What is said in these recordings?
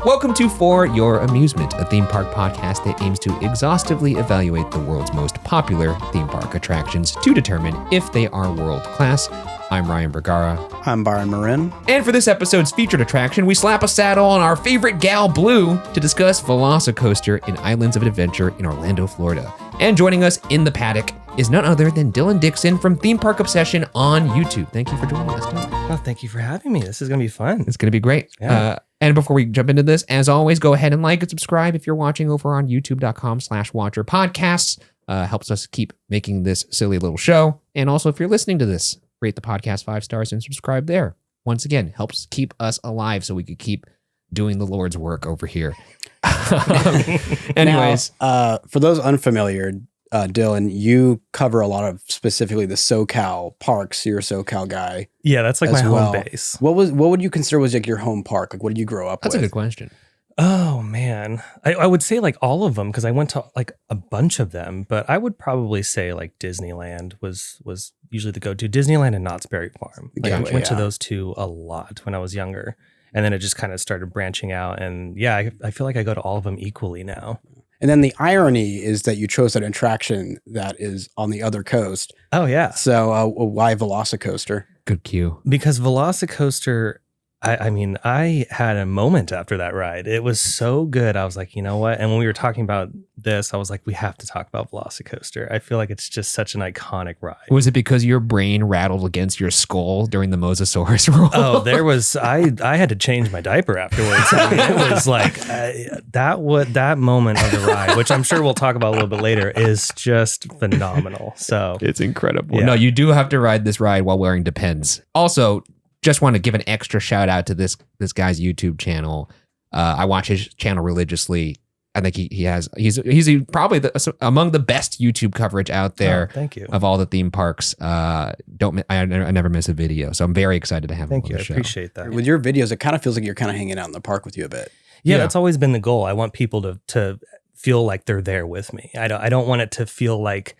Welcome to For Your Amusement, a theme park podcast that aims to exhaustively evaluate the world's most popular theme park attractions to determine if they are world class. I'm Ryan Bergara. I'm Byron Marin. And for this episode's featured attraction, we slap a saddle on our favorite gal, Blue, to discuss VelociCoaster in Islands of Adventure in Orlando, Florida. And joining us in the paddock is none other than Dylan Dixon from Theme Park Obsession on YouTube. Thank you for joining us, Dylan. Well, thank you for having me. This is going to be fun. It's going to be great. Yeah. And before we jump into this, as always, go ahead and like and subscribe if you're watching over on youtube.com/watcherpodcasts. Helps us keep making this silly little show. And also, if you're listening to this, rate the podcast 5 stars and subscribe there. Once again, helps keep us alive so we could keep doing the Lord's work over here. Anyways. Now, for those unfamiliar, Dylan, you cover a lot of specifically the SoCal parks. You're a SoCal guy. Yeah, that's like my home base. What would you consider was like your home park? Like, what did you grow up with? That's a good question. Oh, man. I would say like all of them because I went to like a bunch of them, but I would probably say like Disneyland was usually the go-to. Disneyland and Knott's Berry Farm. Like, I went to those two a lot when I was younger. And then it just kind of started branching out. And yeah, I feel like I go to all of them equally now. And then the irony is that you chose an attraction that is on the other coast. Oh, yeah. So why VelociCoaster? Good cue. Because VelociCoaster, I mean, I had a moment after that ride. It was so good. I was like, you know what? And when we were talking about this, I was like, we have to talk about VelociCoaster. I feel like it's just such an iconic ride. Was it because your brain rattled against your skull during the Mosasaurus roll? Oh, there was, I had to change my diaper afterwards. I mean, it was like that moment of the ride, which I'm sure we'll talk about a little bit later, is just phenomenal. So it's incredible. Yeah. No, you do have to ride this ride while wearing Depends. Also, just want to give an extra shout out to this guy's YouTube channel. I watch his channel religiously. I think he's probably among the best YouTube coverage out there. Oh, thank you. Of all the theme parks. I never miss a video, so I'm very excited to have him on the show. I appreciate that. With your videos, it kind of feels like you're kind of hanging out in the park with you a bit. Yeah, that's always been the goal. I want people to feel like they're there with me. I don't want it to feel like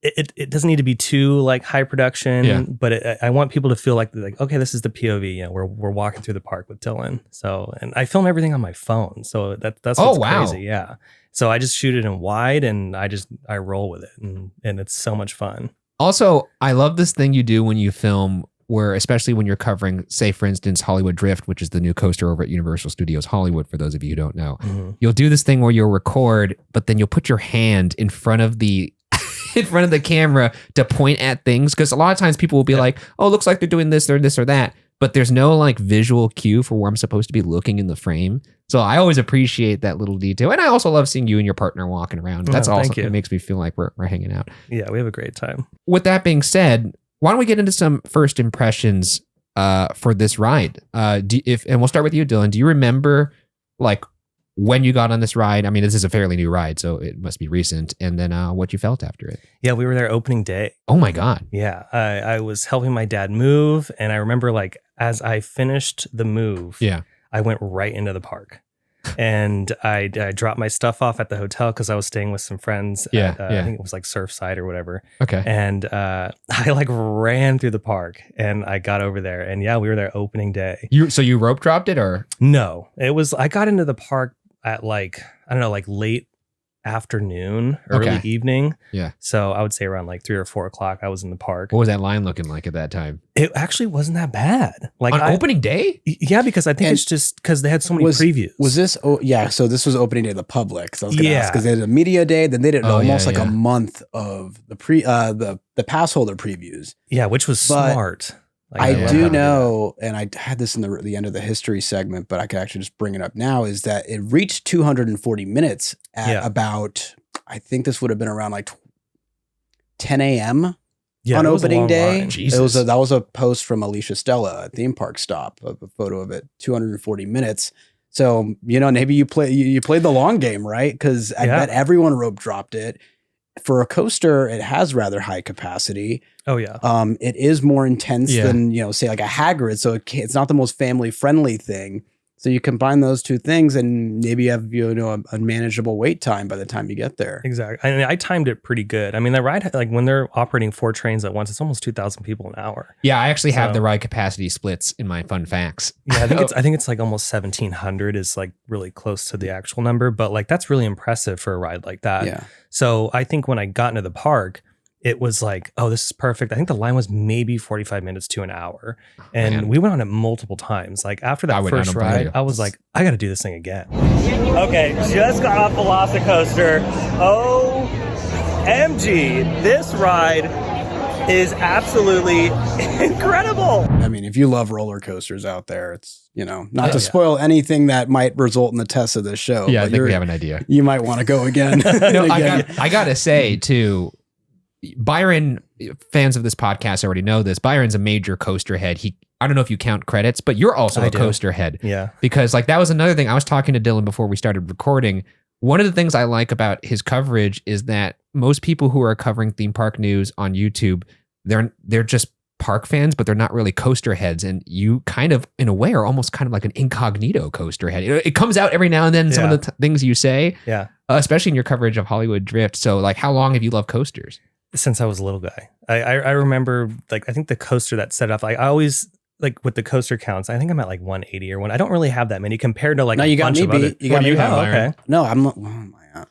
it doesn't need to be too like high production, but I want people to feel like okay, this is the POV. You know, we're walking through the park with Dylan. So, and I film everything on my phone, so that's what's crazy. Yeah. So I just shoot it in wide, and I roll with it, and it's so much fun. Also, I love this thing you do when you film, where especially when you're covering, say, for instance, Hollywood Drift, which is the new coaster over at Universal Studios Hollywood, for those of you who don't know. Mm-hmm. You'll do this thing where you'll record, but then you'll put your hand in front of the camera to point at things, because a lot of times people will be like, oh, looks like they're doing this or this or that, but there's no like visual cue for where I'm supposed to be looking in the frame. So I always appreciate that little detail, and I also love seeing you and your partner walking around. That's also, it makes me feel like we're hanging out. Yeah, we have a great time. With that being said, why don't we get into some first impressions for this ride? And we'll start with you, Dylan. Do you remember like when you got on this ride? I mean, this is a fairly new ride, so it must be recent. And then what you felt after it? Yeah, we were there opening day. Oh my God. Yeah, I was helping my dad move, and I remember like as I finished the move, I went right into the park. And I dropped my stuff off at the hotel because I was staying with some friends. I think it was like Surfside or whatever. Okay. And I like ran through the park, and I got over there, and we were there opening day. So you rope dropped it, or? No, I got into the park at like, I don't know, like late afternoon, early evening. Yeah. So I would say around like 3 or 4 o'clock, I was in the park. What was that line looking like at that time? It actually wasn't that bad. Like on opening day? Yeah, because I think it's just because they had so many previews. Was this? Oh, yeah. So this was opening day of the public. So I was going to ask, because they had a media day, then they did almost a month of the the pass holder previews. Yeah, which was smart. Like, I do know, and I had this in the end of the history segment, but I could actually just bring it up now, is that it reached 240 minutes at about, I think this would have been around like 10 a.m. on opening day. That was a post from Alicia Stella at Theme Park Stop, a photo of it, 240 minutes. So, maybe you played the long game, right? Because I bet everyone rope dropped it. For a coaster, it has rather high capacity. Oh yeah. It is more intense than, say like a Hagrid. So it's not the most family friendly thing. So you combine those two things and maybe you have, a manageable wait time by the time you get there. Exactly. I mean, I timed it pretty good. I mean, the ride, like when they're operating 4 trains at once, it's almost 2,000 people an hour. Yeah, I actually have the ride capacity splits in my fun facts. Yeah, I think it's like almost 1,700 is like really close to the actual number, but like that's really impressive for a ride like that. Yeah. So I think when I got into the park, it was like, oh, this is perfect. I think the line was maybe 45 minutes to an hour. And we went on it multiple times. Like after that first ride, I was like, I got to do this thing again. Okay, just got off VelociCoaster. OMG, this ride is absolutely incredible. I mean, if you love roller coasters out there, it's, not to spoil anything that might result in the test of this show. Yeah, I think we have an idea. You might want to go again. I got to say, too, Byron, fans of this podcast already know this. Byron's a major coaster head. I don't know if you count credits, but you're also a coaster head. Yeah. Because like that was another thing. I was talking to Dylan before we started recording. One of the things I like about his coverage is that most people who are covering theme park news on YouTube, they're just park fans, but they're not really coaster heads. And you kind of, in a way, are almost kind of like an incognito coaster head. It comes out every now and then, some of the things you say, especially in your coverage of Hollywood Drift. So like, how long have you loved coasters? Since I was a little guy. I remember, like, I think the coaster that set up, like I always, like with the coaster counts, I think I'm at like 180 or one. I don't really have that many compared to like no, a bunch of other. You got me. Okay. No, I'm not. Oh my God.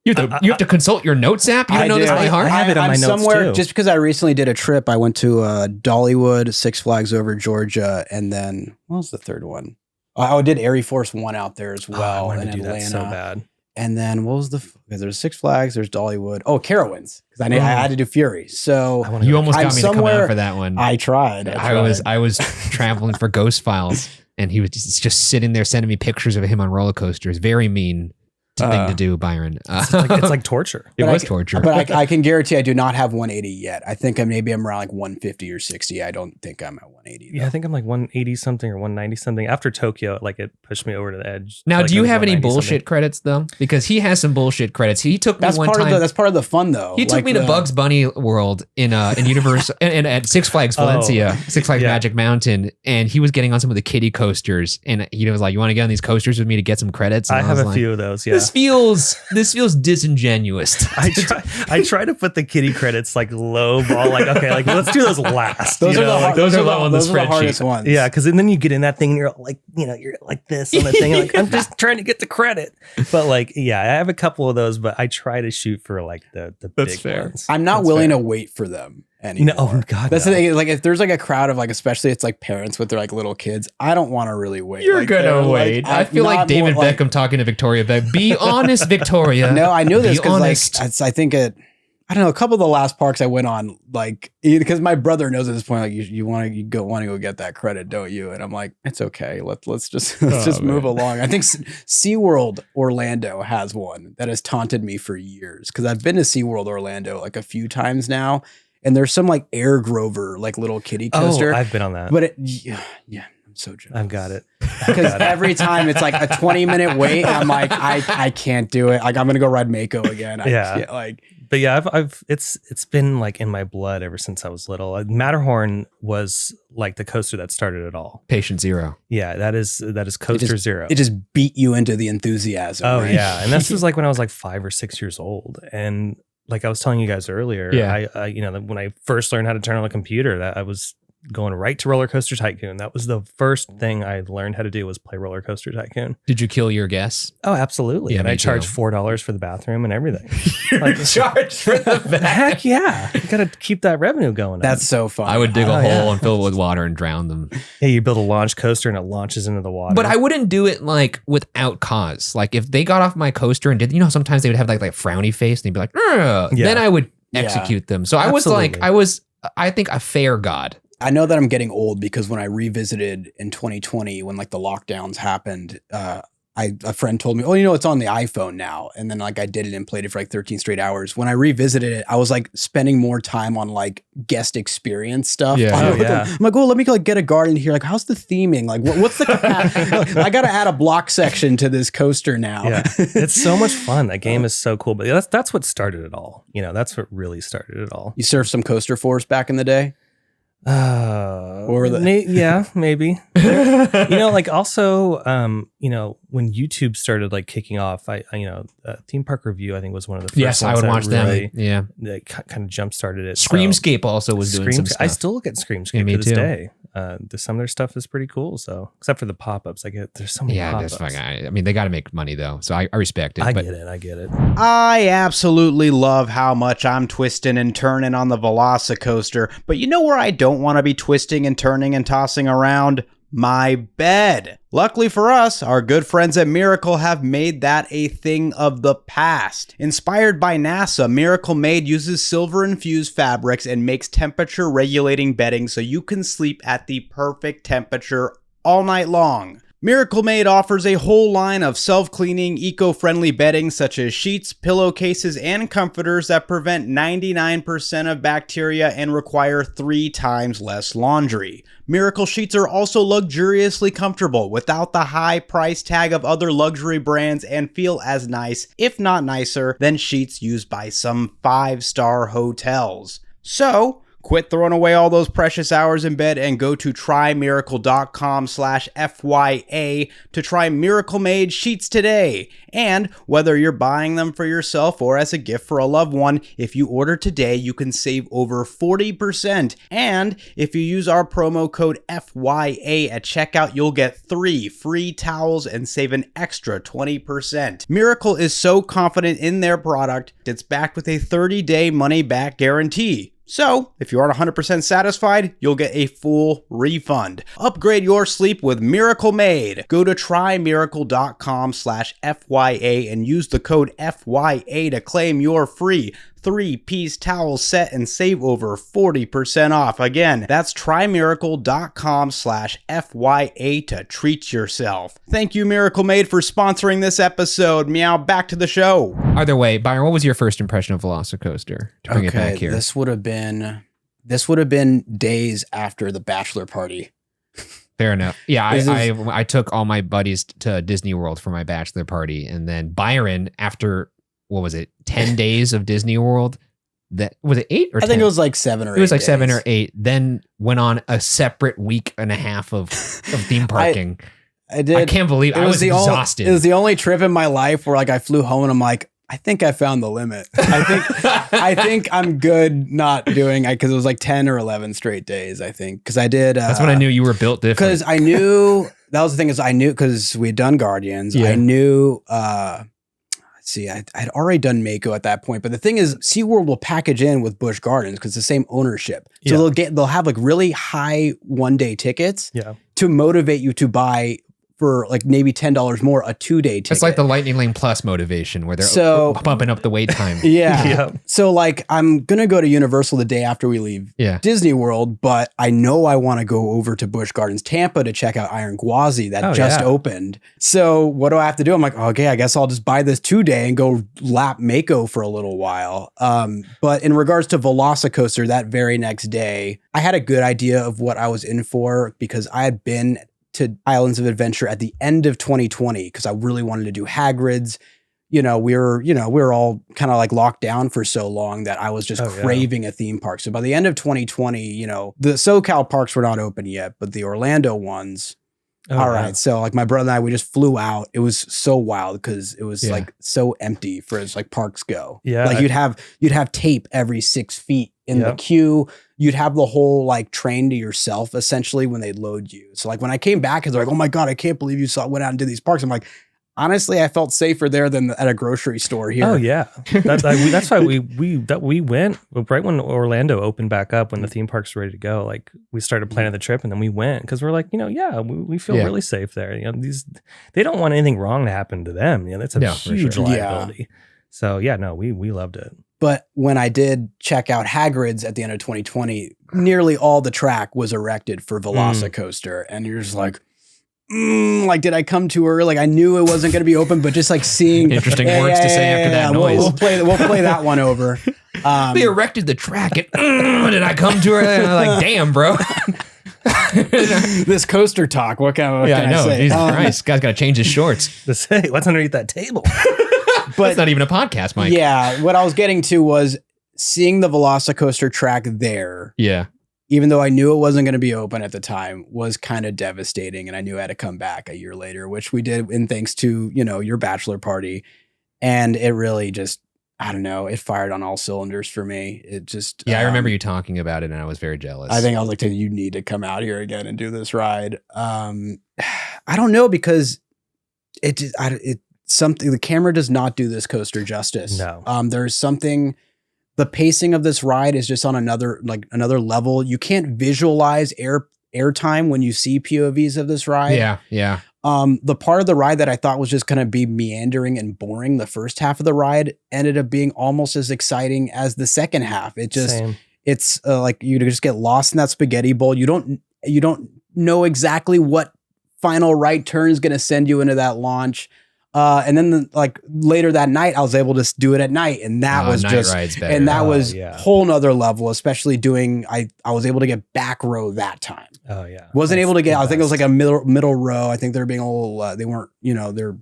You have to consult your notes app? You don't know this by heart? I have it on my notes somewhere, too. just because I recently did a trip. I went to Dollywood, Six Flags Over Georgia, and then, what was the third one? I did Air Force One out there as well. I wanted in to do Atlanta. that so bad. And then what was because there's Six Flags, there's Dollywood. Oh, Carowinds, because I had to do Fury. So you almost got me to come out for that one. I tried. I was traveling for Ghost Files, and he was just sitting there sending me pictures of him on roller coasters. Very mean thing to do, Byron. It's like torture. It was torture. But I can guarantee I do not have 180 yet. I think I'm around like 150 or 60. I don't think I'm at 180. Yeah, I think I'm like 180 something or 190 something. After Tokyo, like it pushed me over to the edge. Now, like do you have any bullshit credits though? Because he has some bullshit credits. He took me one time. That's part of the fun though. He took me to Bugs Bunny World in Universal and at Six Flags Valencia, Six Flags Magic Mountain, and he was getting on some of the kiddie coasters, and he was like, "You want to get on these coasters with me to get some credits?" And I have a few of those. Yeah, this feels disingenuous. I try to put the kiddie credits like low ball, like okay, like let's do those last. Those are the hardest ones. Yeah, because then you get in that thing and you're like, you're like this on the thing. Like I'm just trying to get the credit, but like I have a couple of those, but I try to shoot for like the big ones. I'm not willing to wait for them anymore. No, oh God, that's the thing. Like if there's like a crowd of like, especially it's like parents with their like little kids, I don't want to really wait. You're like, gonna wait. I feel like David Beckham talking to Victoria Beck. Be honest, Victoria. No, I knew this because like I think I don't know, a couple of the last parks I went on, like, because my brother knows at this point, like, you want to go get that credit, don't you? And I'm like, it's okay. Let's just move along. I think SeaWorld Orlando has one that has taunted me for years, because I've been to SeaWorld Orlando like a few times now, and there's some like Air Grover, like little kiddie coaster. Oh, I've been on that. But yeah. I'm so jealous. I've got it. Because every time it's like a 20-minute wait, and I'm like, I can't do it. Like I'm gonna go ride Mako again. But yeah, it's been like in my blood ever since I was little. Matterhorn was like the coaster that started it all. Patient Zero. Yeah, that is Coaster Zero. It just beat you into the enthusiasm. Oh right? Yeah, and this was like when I was like 5 or 6 years old, and like I was telling you guys earlier, I when I first learned how to turn on a computer, that I was going right to Roller Coaster Tycoon. That was the first thing I learned how to do, was play Roller Coaster Tycoon. Did you kill your guests? Oh, absolutely. Yeah, and I charged $4 for the bathroom and everything. Like, charge for the bathroom? Heck yeah. You got to keep that revenue going. That's so fun. I would dig a hole and fill it with water and drown them. Yeah, you build a launch coaster and it launches into the water. But I wouldn't do it like without cause. Like if they got off my coaster and did, sometimes they would have like a frowny face and they'd be like, then I would execute them. So Absolutely. I was I think a fair god. I know that I'm getting old, because when I revisited in 2020, when like the lockdowns happened, a friend told me, it's on the iPhone now. And then like I did it and played it for like 13 straight hours. When I revisited it, I was like spending more time on like guest experience stuff. Yeah. I'm like, let me like get a garden here. Like, how's the theming? Like, what's the capacity? I got to add a block section to this coaster now. Yeah, it's so much fun. That game is so cool. But that's what started it all. That's what really started it all. You surfed some Coaster Force back in the day? Or yeah, maybe. Like also, when YouTube started like kicking off, Theme Park Review, I think was one of the first. Yes, I would watch them. Yeah, that kind of jump started it. Screamscape also was doing some stuff. I still look at Screamscape to this day. Some of their stuff is pretty cool. So except for the pop-ups, there's so many pop-ups. I mean, they got to make money though, so I respect it. I get it. I absolutely love how much I'm twisting and turning on the VelociCoaster, but you know where I don't want to be twisting and turning and tossing around? My bed. Luckily for us, our good friends at Miracle have made that a thing of the past. Inspired by NASA, Miracle Made uses silver-infused fabrics and makes temperature-regulating bedding so you can sleep at the perfect temperature all night long. Miracle Made offers a whole line of self-cleaning, eco-friendly bedding such as sheets, pillowcases, and comforters that prevent 99% of bacteria and require 3 times less laundry. Miracle sheets are also luxuriously comfortable without the high price tag of other luxury brands and feel as nice, if not nicer, than sheets used by some 5-star hotels. So, quit throwing away all those precious hours in bed and go to trymiracle.com/FYA to try Miracle Made sheets today. And whether you're buying them for yourself or as a gift for a loved one, if you order today, you can save over 40%. And if you use our promo code FYA at checkout, you'll get 3 free towels and save an extra 20%. Miracle is so confident in their product, it's backed with a 30-day money-back guarantee. So, if you aren't 100% satisfied, you'll get a full refund. Upgrade your sleep with Miracle Made. Go to trymiracle.com/FYA and use the code FYA to claim your free 3-piece towel set and save over 40% off. Again, that's trymiracle.com/FYA to treat yourself. Thank you, Miracle Made, for sponsoring this episode. Meow, back to the show. Either way, Byron, what was your first impression of VelociCoaster? To bring it back here. This would have been days after the bachelor party. Fair enough. Yeah, I took all my buddies to Disney World for my bachelor party, and then Byron, after 10 days of Disney World? That was it 8 or 10? I think it was like 7 or 8. It was like days. 7 or 8. Then went on a separate week and a half of theme parking. I did. I can't believe I was exhausted. It was the only trip in my life where I flew home and I'm like, I think I found the limit. I think I'm good not doing it because it was like 10 or 11 straight days, I think. Because I did. That's when I knew you were built different. Because I knew, that was the thing, is I knew, because we had done Guardians. Yeah. I knew, I'd already done Mako at that point. But the thing is, SeaWorld will package in with Busch Gardens because it's the same ownership. So they'll have like really high one-day tickets to motivate you to buy for like maybe $10 more a 2-day ticket. It's like the Lightning Lane Plus motivation where they're bumping up the wait time. So like I'm going to go to Universal the day after we leave Disney World, but I know I want to go over to Busch Gardens Tampa to check out Iron Gwazi that just opened. So what do I have to do? I'm like, okay, I guess I'll just buy this 2-day and go lap Mako for a little while. But in regards to VelociCoaster, that very next day, I had a good idea of what I was in for because I had been to Islands of Adventure at the end of 2020 because I really wanted to do Hagrid's. We were all kind of like locked down for so long that I was just craving a theme park. So by the end of 2020, the SoCal parks were not open yet, but the Orlando ones. All right. So like my brother and I, we just flew out. It was so wild because it was like so empty for as like parks go. Yeah. Like you'd have tape every 6 feet in the queue. You'd have the whole like train to yourself essentially when they'd load you. So like when I came back, it's like, oh my God, I can't believe you went out and did these parks. I'm like, honestly, I felt safer there than at a grocery store here. Oh yeah, that's why we went right when Orlando opened back up, when the theme parks were ready to go. Like we started planning the trip, and then we went because we're like, we feel really safe there. They don't want anything wrong to happen to them. That's a huge liability. So we loved it. But when I did check out Hagrid's at the end of 2020, nearly all the track was erected for VelociCoaster, and you're just like. Like, did I come too early? Like, I knew it wasn't going to be open, but just like seeing interesting words to say after that noise. We'll play that one over. They erected the track, and did I come too early? And I'm like, damn, bro. This coaster talk. What can I say? Jesus Christ, guy's got to change his shorts. To say what's underneath that table. But it's not even a podcast, Mike. Yeah, what I was getting to was seeing the VelociCoaster track there. Yeah. even though I knew it wasn't going to be open at the time, was kind of devastating. And I knew I had to come back a year later, which we did in thanks to, your bachelor party. And it really just, I don't know, it fired on all cylinders for me. It just... Yeah, I remember you talking about it and I was very jealous. I think I was like, you need to come out here again and do this ride. I don't know, because the camera does not do this coaster justice. No. There's something... The pacing of this ride is just on another level. You can't visualize airtime when you see POVs of this ride. Yeah. The part of the ride that I thought was just going to be meandering and boring, the first half of the ride, ended up being almost as exciting as the second half. It's like you just get lost in that spaghetti bowl. You don't know exactly what final right turn is going to send you into that launch. And then later that night, I was able to do it at night, and that was just, and that was whole nother level, especially I was able to get back row that time. Oh yeah. Wasn't able to get, I think it was like a middle row. I think they're being a little, they weren't, they're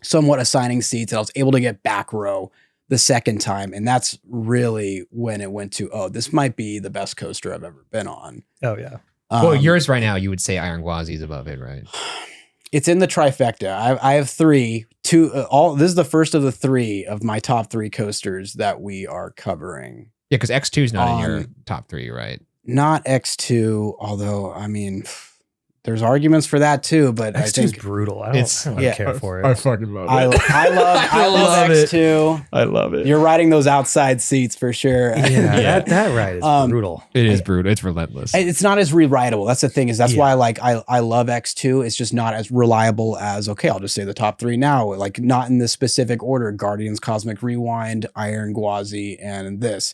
somewhat assigning seats, and I was able to get back row the second time. And that's really when it went to, this might be the best coaster I've ever been on. Oh yeah. Well, yours right now, you would say Iron Gwazi's above it, right? It's in the trifecta. I have three. This is the first of the three of my top 3 coasters that we are covering. Yeah, because X2 is not in your top 3, right? Not X2, although, I mean, there's arguments for that too, but X2 is brutal. I don't care for it. I fucking love it. I love X2. I love it. You're riding those outside seats for sure. Yeah, that ride is brutal. It is brutal. It's relentless. It's not as re-rideable. That's the thing, that's why I love X2. It's just not as reliable as, okay, I'll just say the top 3 now, like not in this specific order: Guardians, Cosmic Rewind, Iron Gwazi, and this.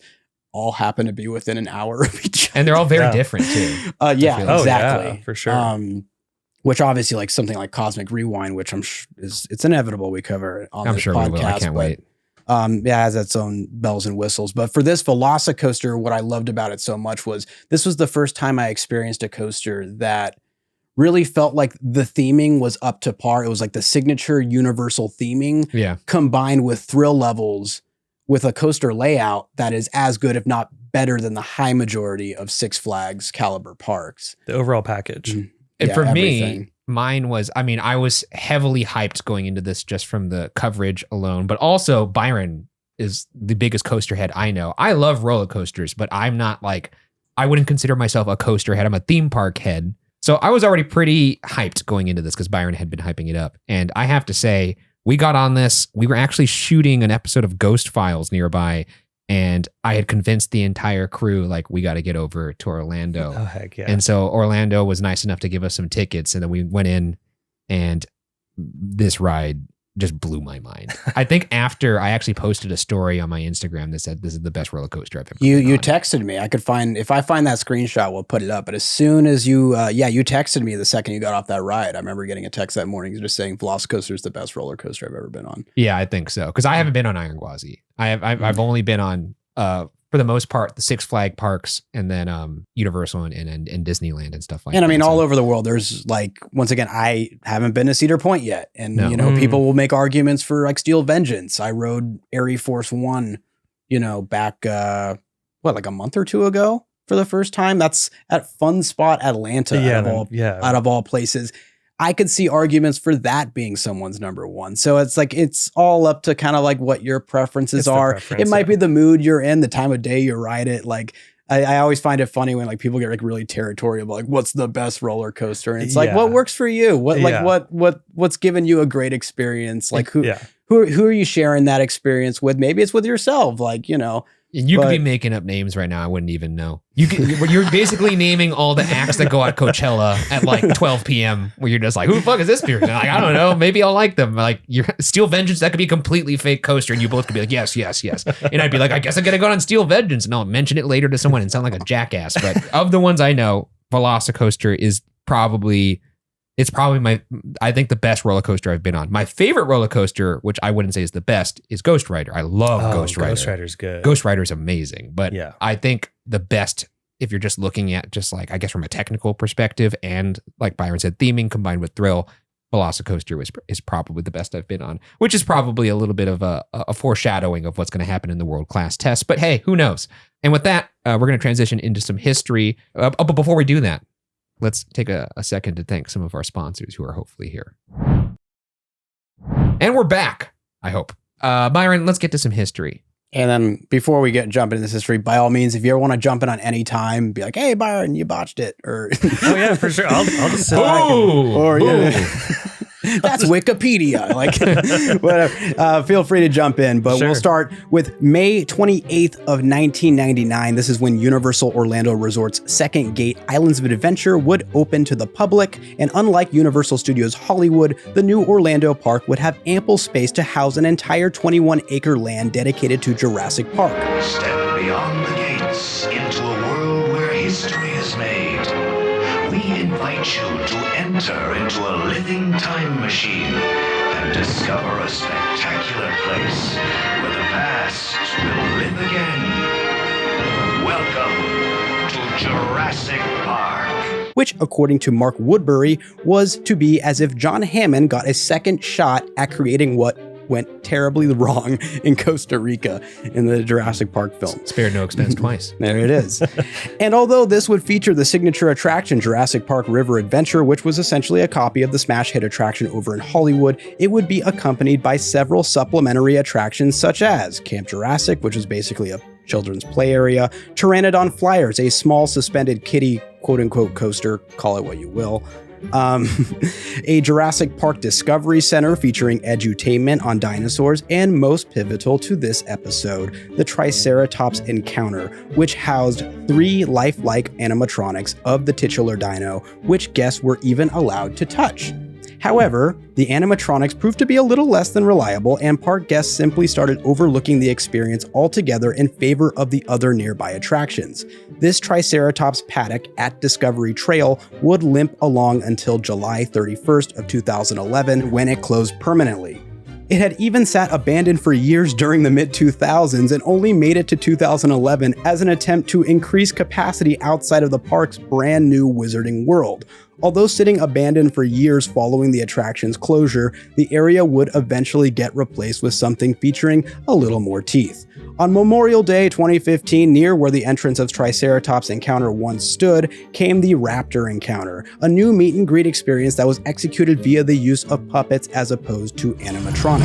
All happen to be within an hour of each other. And they're all very different too. Exactly. Yeah, for sure. Which obviously, like something like Cosmic Rewind, which it's inevitable we cover on this podcast. We will. I can't wait. It has its own bells and whistles. But for this VelociCoaster, what I loved about it so much was this was the first time I experienced a coaster that really felt like the theming was up to par. It was like the signature universal theming combined with thrill levels, with a coaster layout that is as good, if not better, than the high majority of Six Flags caliber parks. The overall package. And for me, mine was, I was heavily hyped going into this just from the coverage alone, but also Byron is the biggest coaster head I know. I love roller coasters, but I'm not I wouldn't consider myself a coaster head. I'm a theme park head. So I was already pretty hyped going into this because Byron had been hyping it up. And I have to say, we got on this. We were actually shooting an episode of Ghost Files nearby, and I had convinced the entire crew, we got to get over to Orlando. Oh, heck yeah. And so Orlando was nice enough to give us some tickets, and then we went in, and this ride just blew my mind. I think after I actually posted a story on my Instagram that said, this is the best roller coaster I've ever been You on. texted me. If I find that screenshot, we'll put it up. But as soon as you texted me the second you got off that ride. I remember getting a text that morning just saying VelociCoaster is the best roller coaster I've ever been on. Yeah, I think so. Because I haven't been on Iron Gwazi. I've only been on, for the most part, the Six Flag parks, and then Universal and Disneyland and stuff like that. And all over the world, there's once again, I haven't been to Cedar Point yet. And, people will make arguments for Steel Vengeance. I rode Air Force One, back, a month or 2 ago for the first time. That's at Fun Spot Atlanta out of all places. I could see arguments for that being someone's number one. So it's all up to kind of what your preferences are. It might be the mood you're in, the time of day you ride it. I always find it funny when people get really territorial about what's the best roller coaster, and it's what works for you. What's given you a great experience? Who are you sharing that experience with? Maybe it's with yourself. And you could be making up names right now. I wouldn't even know. You're basically naming all the acts that go at Coachella at 12 p.m. where you're just who the fuck is this person? I don't know. Maybe I'll like them. You're Steel Vengeance, that could be a completely fake coaster, and you both could be yes. And I'd be I guess I gotta go on Steel Vengeance, and I'll mention it later to someone and sound like a jackass. But of the ones I know, VelociCoaster is probably I think the best roller coaster I've been on. My favorite roller coaster, which I wouldn't say is the best, is Ghost Rider. I love Ghost Rider. Ghost Rider's good. Ghost Rider's amazing. But I think the best, if you're just looking at I guess from a technical perspective and like Byron said, theming combined with thrill, VelociCoaster is probably the best I've been on, which is probably a little bit of a foreshadowing of what's going to happen in the world-class test. But hey, who knows? And with that, we're going to transition into some history. But before we do that, let's take a second to thank some of our sponsors who are hopefully here. And we're back, I hope. Byron, let's get to some history. And then before we jump into this history, by all means, if you ever want to jump in on any time, be like, "Hey, Byron, you botched it," or oh yeah, for sure. I'll just sit back or that's Wikipedia, like whatever. Feel free to jump in, but We'll start with May 28th of 1999. This is when Universal Orlando Resort's second gate, Islands of Adventure, would open to the public. And unlike Universal Studios Hollywood, the new Orlando park would have ample space to house an entire 21-acre land dedicated to Jurassic Park. Step beyond the gates into a world where history is made. We invite you to enter into a living time machine and discover a spectacular place where the past will live again. Welcome to Jurassic Park. Which, according to Mark Woodbury, was to be as if John Hammond got a second shot at creating what went terribly wrong in Costa Rica in the Jurassic Park film. Spared no expense twice. There it is. And although this would feature the signature attraction Jurassic Park River Adventure, which was essentially a copy of the smash hit attraction over in Hollywood, it would be accompanied by several supplementary attractions such as Camp Jurassic, which is basically a children's play area, Pteranodon Flyers, a small suspended kiddie quote-unquote coaster, call it what you will, a Jurassic Park Discovery Center featuring edutainment on dinosaurs, and most pivotal to this episode, the Triceratops Encounter, which housed 3 lifelike animatronics of the titular dino, which guests were even allowed to touch. However, the animatronics proved to be a little less than reliable, and park guests simply started overlooking the experience altogether in favor of the other nearby attractions. This Triceratops Paddock at Discovery Trail would limp along until July 31st of 2011, when it closed permanently. It had even sat abandoned for years during the mid-2000s and only made it to 2011 as an attempt to increase capacity outside of the park's brand new Wizarding World. Although sitting abandoned for years following the attraction's closure, the area would eventually get replaced with something featuring a little more teeth. On Memorial Day 2015, near where the entrance of Triceratops Encounter once stood, came the Raptor Encounter, a new meet and greet experience that was executed via the use of puppets as opposed to animatronics.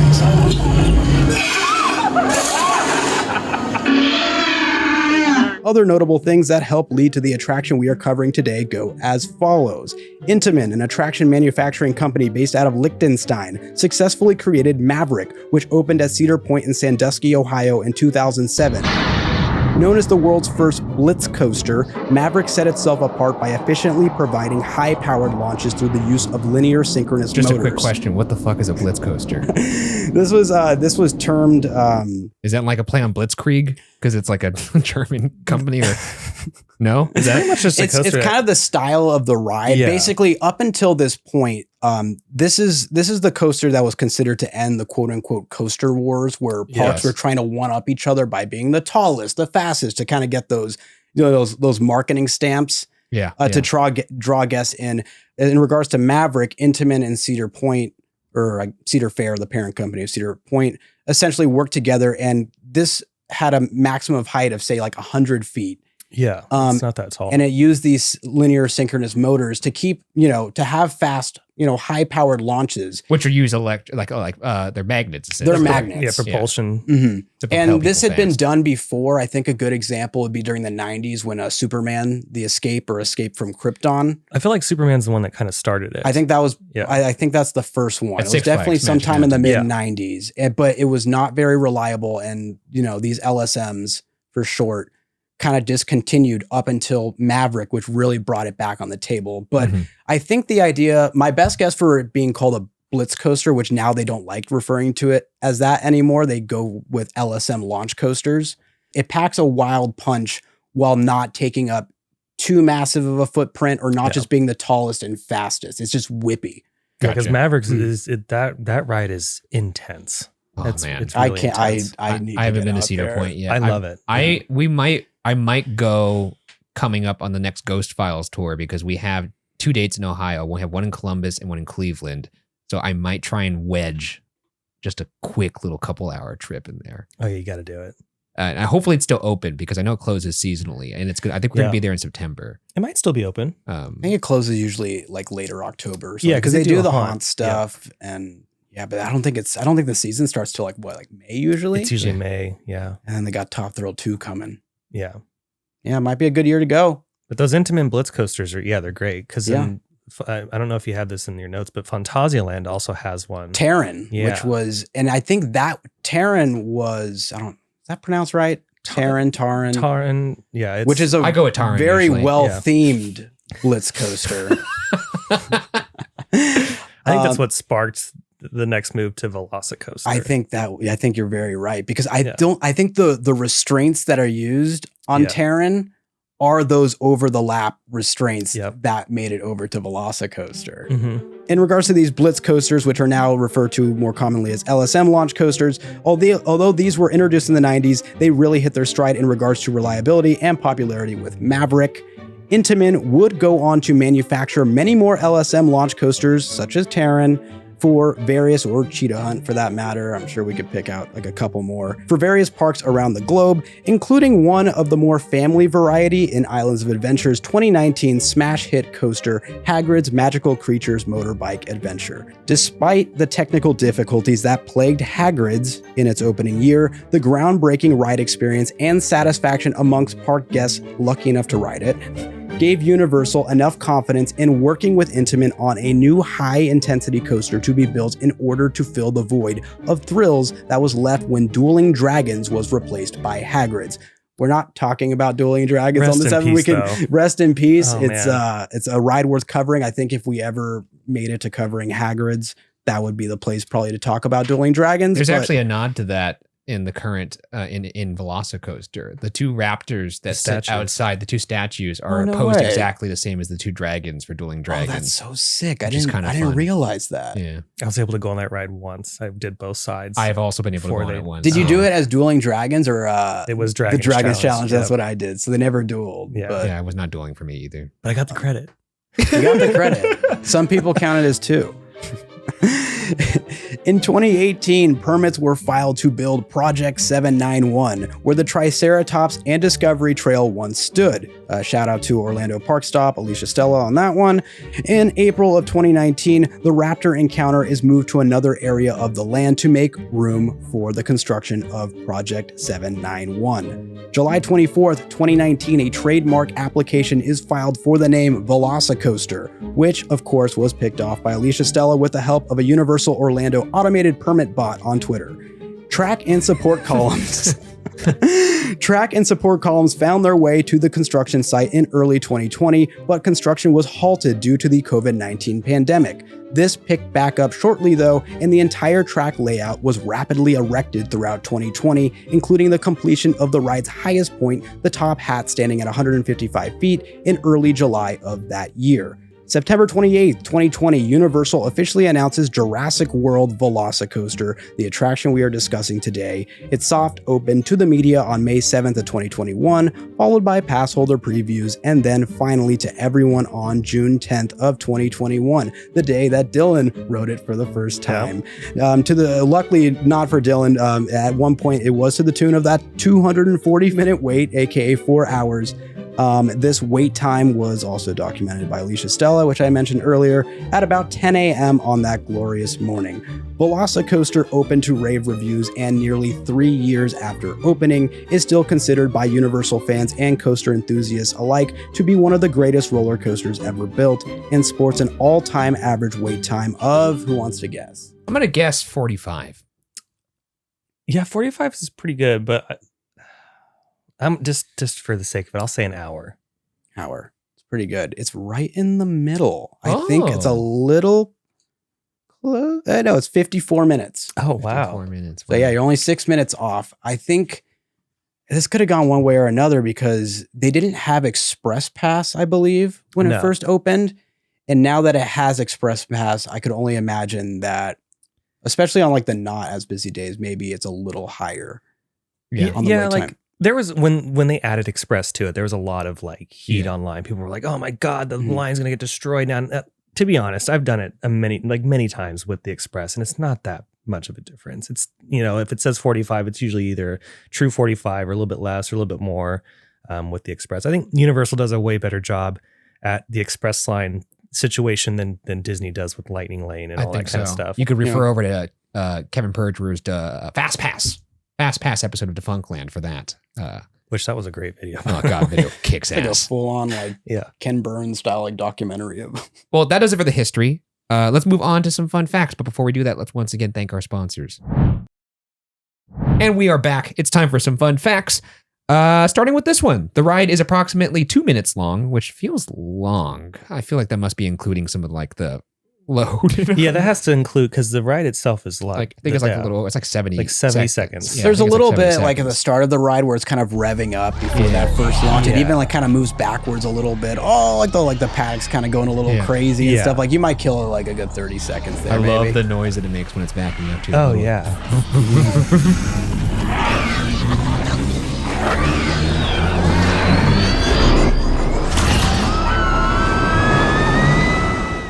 Other notable things that help lead to the attraction we are covering today go as follows. Intamin, an attraction manufacturing company based out of Liechtenstein, successfully created Maverick, which opened at Cedar Point in Sandusky, Ohio in 2007. Known as the world's first Blitz coaster, Maverick set itself apart by efficiently providing high-powered launches through the use of linear synchronous motors. Just a quick question: what the fuck is a Blitz coaster? This was termed. Is that like a play on Blitzkrieg? Because it's like a German company, or no? Is that pretty much just a coaster? It's kind of the style of the ride. Yeah. Basically, up until this point, this is the coaster that was considered to end the quote unquote coaster wars, where parks were trying to one up each other by being the tallest, the fastest, to kind of get those those marketing stamps. To draw guests in. In regards to Maverick, Intamin and Cedar Point, or Cedar Fair, the parent company of Cedar Point, essentially worked together, and this had a maximum of height of say like 100 feet. Yeah, it's not that tall. And it used these linear synchronous motors to keep, to have fast, high powered launches. Which are used they're magnets. They're magnets. Yeah, propulsion. Yeah. Mm-hmm. And this had been done before. I think a good example would be during the 90s when Superman, The Escape or Escape from Krypton. I feel like Superman's the one that kind of started it. I think that was, I think that's the first one. It was definitely sometime in the mid 90s, but it was not very reliable. And, these LSMs for short kind of discontinued up until Maverick, which really brought it back on the table. But I think the idea, my best guess for it being called a Blitz coaster, which now they don't like referring to it as that anymore, they go with LSM launch coasters. It packs a wild punch while not taking up too massive of a footprint or not just being the tallest and fastest. It's just whippy. Yeah, because Mavericks that ride is intense. Oh man, it's really intense. I haven't been to Cedar Point yet. I love it. I might go coming up on the next Ghost Files tour, because we have 2 dates in Ohio. We have one in Columbus and one in Cleveland. So I might try and wedge just a quick little couple hour trip in there. Oh, you got to do it. And hopefully it's still open because I know it closes seasonally, and it's good. I think we're going to be there in September. It might still be open. I think it closes usually like later October. Yeah, because they do the haunt stuff, and but I don't think the season starts till like May usually. It's usually May, yeah. And then they got Top Thrill 2 coming. Yeah, it might be a good year to go. But those Intamin Blitz coasters are they're great because I don't know if you have this in your notes, but Phantasialand also has one. Terran, which was, and I think that Terran was, is that pronounced right? Taran, yeah. Which is I go with Taran very usually. well-themed Blitz coaster. I think that's what sparked the next move to VelociCoaster. I think you're very right because I think the restraints that are used on Terran are those over the lap restraints that made it over to VelociCoaster. Mm-hmm. In regards to these Blitz coasters, which are now referred to more commonly as LSM launch coasters, although these were introduced in the 90s, they really hit their stride in regards to reliability and popularity with Maverick. Intamin would go on to manufacture many more LSM launch coasters, such as Terran, for various, or Cheetah Hunt for that matter. I'm sure we could pick out like a couple more for various parks around the globe, including one of the more family variety in Islands of Adventure's 2019 smash hit coaster, Hagrid's Magical Creatures Motorbike Adventure. Despite the technical difficulties that plagued Hagrid's in its opening year, the groundbreaking ride experience and satisfaction amongst park guests lucky enough to ride it gave Universal enough confidence in working with Intamin on a new high-intensity coaster to be built in order to fill the void of thrills that was left when Dueling Dragons was replaced by Hagrid's. We're not talking about Dueling Dragons on this episode. We can rest in peace. It's a ride worth covering. I think if we ever made it to covering Hagrid's, that would be the place probably to talk about Dueling Dragons. There's actually a nod to that in the current in VelociCoaster. The two raptors that sit outside, the two statues, are posed exactly the same as the two dragons for Dueling Dragons. Oh, that's so sick. I didn't realize that. Yeah. I was able to go on that ride once. I did both sides. I've also been able to go on it once. Did you do it as Dueling Dragons or it was Dragons the Dragons Challenge? Yep. That's what I did. So they never dueled. Yeah, it was not dueling for me either. But I got the credit. You got the credit. Some people count it as 2. In 2018, permits were filed to build Project 791, where the Triceratops and Discovery Trail once stood. Shout out to Orlando Park Stop, Alicia Stella on that one. In April of 2019, the Raptor encounter is moved to another area of the land to make room for the construction of Project 791. July 24th, 2019, a trademark application is filed for the name VelociCoaster, which of course was picked off by Alicia Stella with the help of a Universal Orlando automated permit bot on Twitter. Track and support columns found their way to the construction site in early 2020, but construction was halted due to the COVID-19 pandemic. This picked back up shortly though, and the entire track layout was rapidly erected throughout 2020, including the completion of the ride's highest point, the top hat standing at 155 feet, in early July of that year. September 28th, 2020, Universal officially announces Jurassic World VelociCoaster, the attraction we are discussing today. It soft opened to the media on May 7th of 2021, followed by pass holder previews, and then finally to everyone on June 10th of 2021, the day that Dylan rode it for the first time. Luckily not for Dylan, at one point it was to the tune of that 240-minute wait, aka 4 hours. This wait time was also documented by Alicia Stella, which I mentioned earlier, at about 10 a.m. on that glorious morning. VelociCoaster opened to rave reviews, and nearly 3 years after opening is still considered by Universal fans and coaster enthusiasts alike to be one of the greatest roller coasters ever built, and sports an all-time average wait time of, who wants to guess? I'm going to guess 45. Yeah, 45 is pretty good, but I'm just for the sake of it, I'll say an hour. It's pretty good. It's right in the middle. I think it's a little close. No, it's 54 minutes. Oh, wow. 54 minutes. So yeah, you're only 6 minutes off. I think this could have gone one way or another because they didn't have Express Pass, I believe, when it first opened. And now that it has Express Pass, I could only imagine that, especially on like the not as busy days, maybe it's a little higher. On the wait time. There was when they added Express to it, there was a lot of like heat online. People were like, "Oh my god, the line's gonna get destroyed now." to be honest, I've done it many times with the Express, and it's not that much of a difference. It's, if it says 45, it's usually either true 45 or a little bit less or a little bit more with the Express. I think Universal does a way better job at the Express line situation than Disney does with Lightning Lane and all that kind of stuff. You could refer over to Kevin Perjure's Fast Pass episode of Defunctland for that. Which that was a great video. Oh God, video kicks ass. Like a full on Ken Burns style documentary of. Well, that does it for the history. Let's move on to some fun facts. But before we do that, let's once again thank our sponsors. And we are back. It's time for some fun facts. Starting with this one. The ride is approximately 2 minutes long, which feels long. I feel like that must be including some of the load. Yeah, that has to include, because the ride itself is I think it's a little, it's 70 seconds. Yeah, there's a little bit seconds. at the start of the ride where it's kind of revving up before that first launch. It even kind of moves backwards a little bit. Oh, the paddock's kind of going a little crazy and stuff. You might kill it a good 30 seconds there. I love the noise that it makes when it's backing up too. Oh yeah.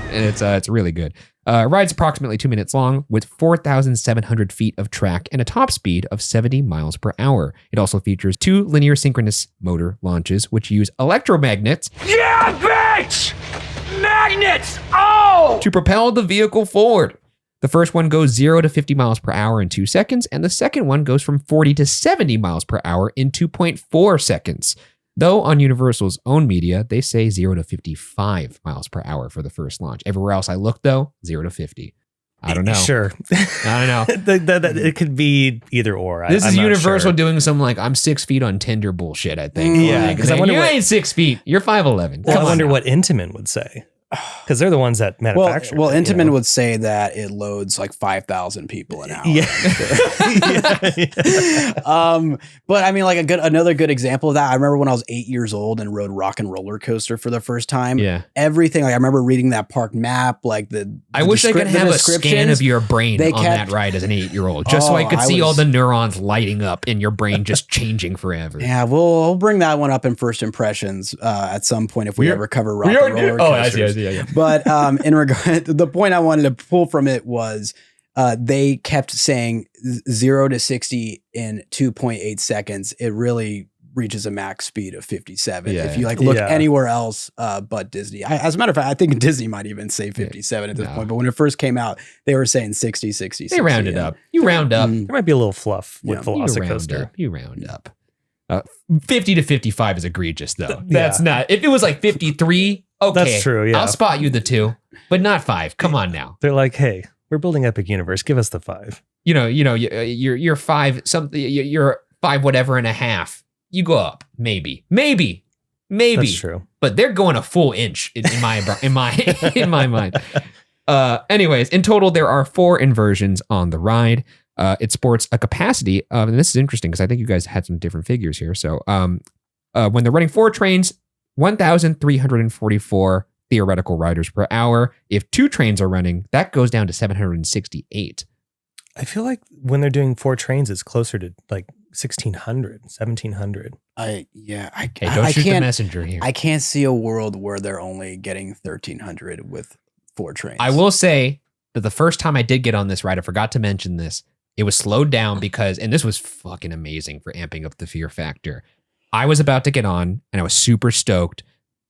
And it's really good. Ride's approximately 2 minutes long with 4,700 feet of track and a top speed of 70 miles per hour. It also features 2 linear synchronous motor launches, which use electromagnets. Yeah, bitch! Magnets! Oh! To propel the vehicle forward. The first one goes 0 to 50 miles per hour in 2 seconds, and the second one goes from 40 to 70 miles per hour in 2.4 seconds. Though on Universal's own media, they say 0 to 55 miles per hour for the first launch. Everywhere else I looked, though, 0 to 50. I don't know. Sure. I don't know. It could be either or. This I'm is not Universal sure. doing some I'm 6 feet on Tinder bullshit, I think. Yeah, because I wonder you ain't 6 feet. You're 5'11". Well, I wonder what Intamin would say. Because they're the ones that manufacture. Well, Intamin would say that it loads 5,000 people an hour. Yeah. But I mean, another good example of that. I remember when I was 8 years old and rode Rock and Roller Coaster for the first time. Yeah. Everything. I remember reading that park map. I wish I could have a scan of your brain on that ride as an 8-year-old, just so I could see all the neurons lighting up in your brain, just changing forever. Yeah, we'll bring that one up in first impressions at some point if we ever cover Rock and Roller Coaster. Oh, I see. Yeah. But in regard, the point I wanted to pull from it was they kept saying 0 to 60 in 2.8 seconds. It really reaches a max speed of 57. If you look anywhere else but Disney. As a matter of fact, I think Disney might even say 57 at this point. But when it first came out, they were saying 60, 60, 60. They rounded up. You round up. There might be a little fluff with VelociCoaster. You round up. 50 to 55 is egregious, though. That's not. If it was 53, okay. That's true, yeah. I'll spot you the 2, but not 5. Come on now. They're like, hey, we're building Epic Universe. Give us the 5. You're 5 something. You're 5 whatever and a half. You go up, maybe. That's true. But they're going a full inch in my mind. Anyways, in total, there are 4 inversions on the ride. It sports a capacity of, and this is interesting because I think you guys had some different figures here. So when they're running 4 trains, 1,344 theoretical riders per hour. If 2 trains are running, that goes down to 768. I feel like when they're doing 4 trains, it's closer to 1,600, 1,700. Hey, don't shoot the messenger here. I can't see a world where they're only getting 1,300 with 4 trains. I will say that the first time I did get on this ride, I forgot to mention this. It was slowed down because, and this was fucking amazing for amping up the fear factor. I was about to get on and I was super stoked.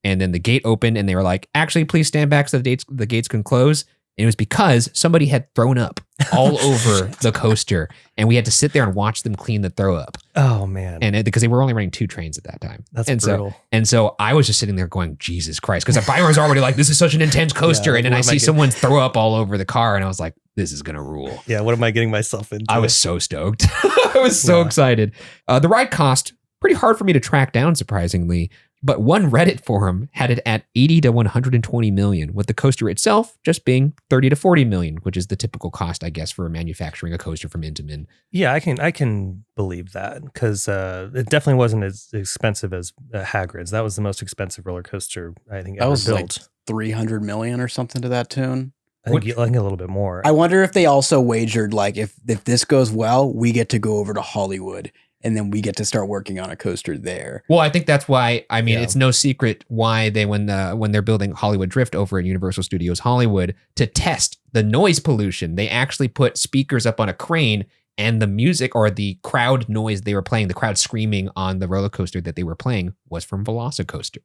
And then the gate opened and they were like, actually, please stand back so the gates can close. And it was because somebody had thrown up all over the coaster and we had to sit there and watch them clean the throw up. Oh, man. And because they were only running 2 trains at that time. That's brutal. brutal. So I was just sitting there going, Jesus Christ. Because Byron was already like, this is such an intense coaster. And then I see someone throw up all over the car and I was like, this is going to rule. Yeah, what am I getting myself into? I was so stoked. I was so excited. The ride cost pretty hard for me to track down, surprisingly. But one Reddit forum had it at 80 to 120 million, with the coaster itself just being 30 to 40 million, which is the typical cost, I guess, for manufacturing a coaster from Intamin. Yeah, I can believe that because it definitely wasn't as expensive as Hagrid's. That was the most expensive roller coaster I think ever built. 300 million or something to that tune. I think a little bit more. I wonder if they also wagered if this goes well, we get to go over to Hollywood and then we get to start working on a coaster there. Well, I think that's why. I mean, it's no secret why they when they're building Hollywood Drift over at Universal Studios Hollywood to test the noise pollution, they actually put speakers up on a crane, and the music or the crowd noise they were playing, the crowd screaming on the roller coaster that they were playing, was from VelociCoaster.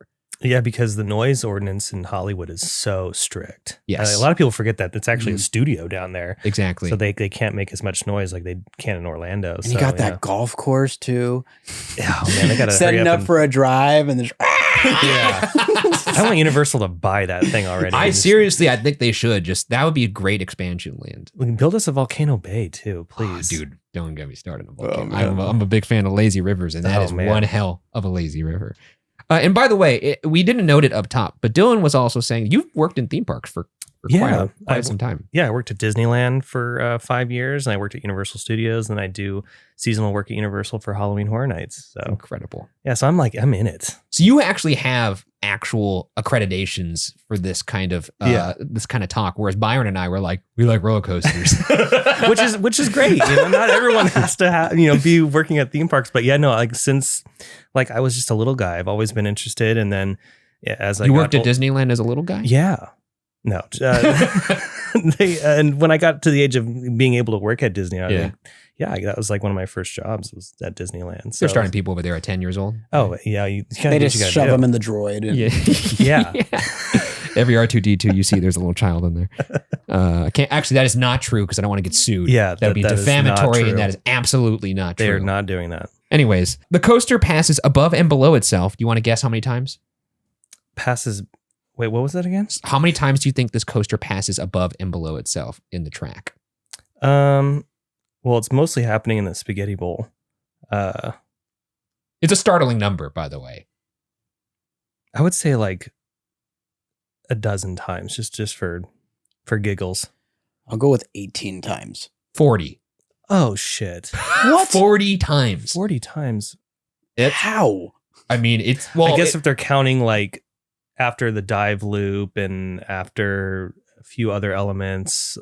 Yeah, because the noise ordinance in Hollywood is so strict. Yes. A lot of people forget that it's actually a studio down there. Exactly. So they can't make as much noise like they can in Orlando. And you got that golf course too. Oh man, they got to setting up for a drive and there's yeah. I want Universal to buy that thing already. I think they should. That would be a great expansion land. We can build us a Volcano Bay too, please. Oh, dude, don't get me started on volcano. I'm a big fan of lazy rivers, and that is one hell of a lazy river. And by the way, we didn't note it up top, but Dylan was also saying you've worked in theme parks for quite some time. Yeah, I worked at Disneyland for 5 years, and I worked at Universal Studios, and I do seasonal work at Universal for Halloween Horror Nights. So incredible. Yeah, so I'm in it. So you actually have actual accreditations for this kind of talk, whereas Byron and I were like, we like roller coasters, which is great. Not everyone has to be working at theme parks, but since I was just a little guy, I've always been interested, and then as I worked at Disneyland as a little guy. Yeah. No, and when I got to the age of being able to work at Disney, that was one of my first jobs was at Disneyland. So they're starting people over there at 10 years old. Oh yeah, they just shove them in the droid. And yeah. Every R2D2 you see, there's a little child in there. That is not true because I don't want to get sued. Yeah, that would be defamatory, and that is absolutely not true. They're not doing that. Anyways, the coaster passes above and below itself. Do you want to guess how many times? Wait, what was that again? How many times do you think this coaster passes above and below itself in the track? Well, it's mostly happening in the spaghetti bowl. It's a startling number, by the way. I would say a dozen times, just for giggles. I'll go with 18 times. 40. Oh shit! What? 40 times. 40 times. How? I mean, I guess if they're counting after the dive loop and after a few other elements.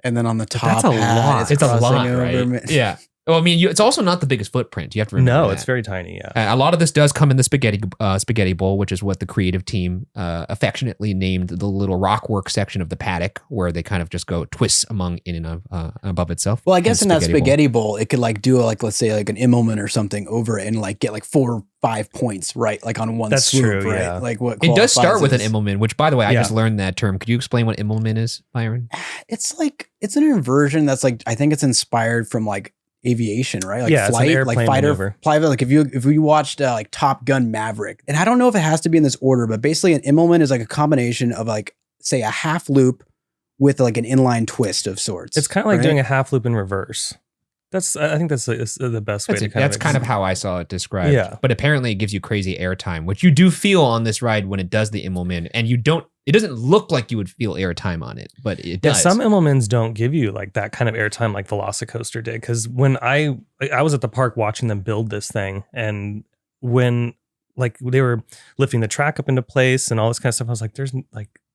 And then on the top, that's a lot. It's a lot, right? Yeah. Well, I mean, it's also not the biggest footprint. You have to remember. No, it's very tiny. A Yeah. lot of this does come in the spaghetti bowl, which is what the creative team affectionately named the little rockwork section of the paddock, where they kind of just go twists in and above itself. Well, I guess in that spaghetti bowl, it could do let's say an Immelman or something over it and get 4 or 5 points, right? On one That's swoop, true, right? yeah. What it does start with an as- Immelman, which, by the way, I just learned that term. Could you explain what Immelman is, Byron? It's it's an inversion that's I think it's inspired from aviation, right? Flight, it's an fighter. If you watched Top Gun Maverick, and I don't know if it has to be in this order, but basically an Immelman is a combination of say a half loop with an inline twist of sorts. It's kind of doing a half loop in reverse. I think that's the best way to That's kind of how I saw it described. Yeah. But apparently it gives you crazy airtime, which you do feel on this ride when it does the Immelman, and it doesn't look like you would feel airtime on it, but it does. Yeah, some Immelmans don't give you that kind of airtime like VelociCoaster did. Because when I was at the park watching them build this thing, and when they were lifting the track up into place and all this kind of stuff, I was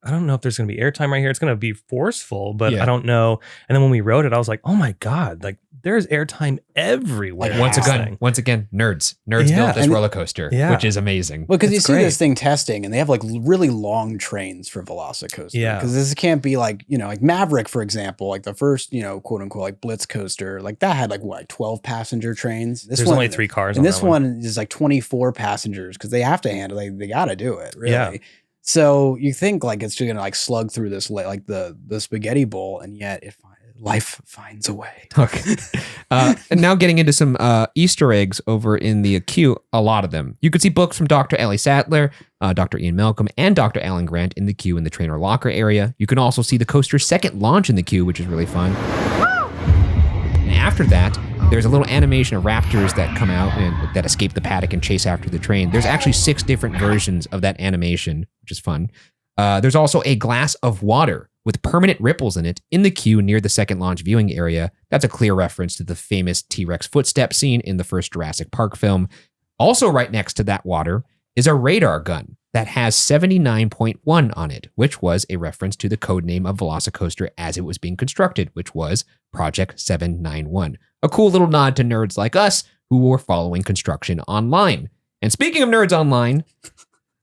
I don't know if there's going to be airtime right here. It's going to be forceful, but I don't know. And then when we rode it, I was like, oh my God, there's airtime everywhere. Once again, nerds built this roller coaster, which is amazing. Well, because you see this thing testing, and they have really long trains for VelociCoaster. Yeah, because this can't be like Maverick, for example, the first quote unquote Blitz coaster, that had 12 passenger trains. There's only 3 cars, and this one is 24 passengers because they have to handle. They got to do it really. Yeah. So you think it's just gonna slug through this the spaghetti bowl, and yet life finds a way. Okay. And now getting into some Easter eggs over in the queue, a lot of them. You could see books from Dr. Ellie Sattler, Dr. Ian Malcolm, and Dr. Alan Grant in the queue in the trainer locker area. You can also see the coaster's second launch in the queue, which is really fun. And after that, there's a little animation of raptors that come out and that escape the paddock and chase after the train. There's actually 6 different versions of that animation, which is fun. There's also a glass of water with permanent ripples in it in the queue near the second launch viewing area. That's a clear reference to the famous T-Rex footstep scene in the first Jurassic Park film. Also right next to that water is a radar gun that has 79.1 on it, which was a reference to the code name of VelociCoaster as it was being constructed, which was Project 791. A cool little nod to nerds like us who were following construction online. And speaking of nerds online,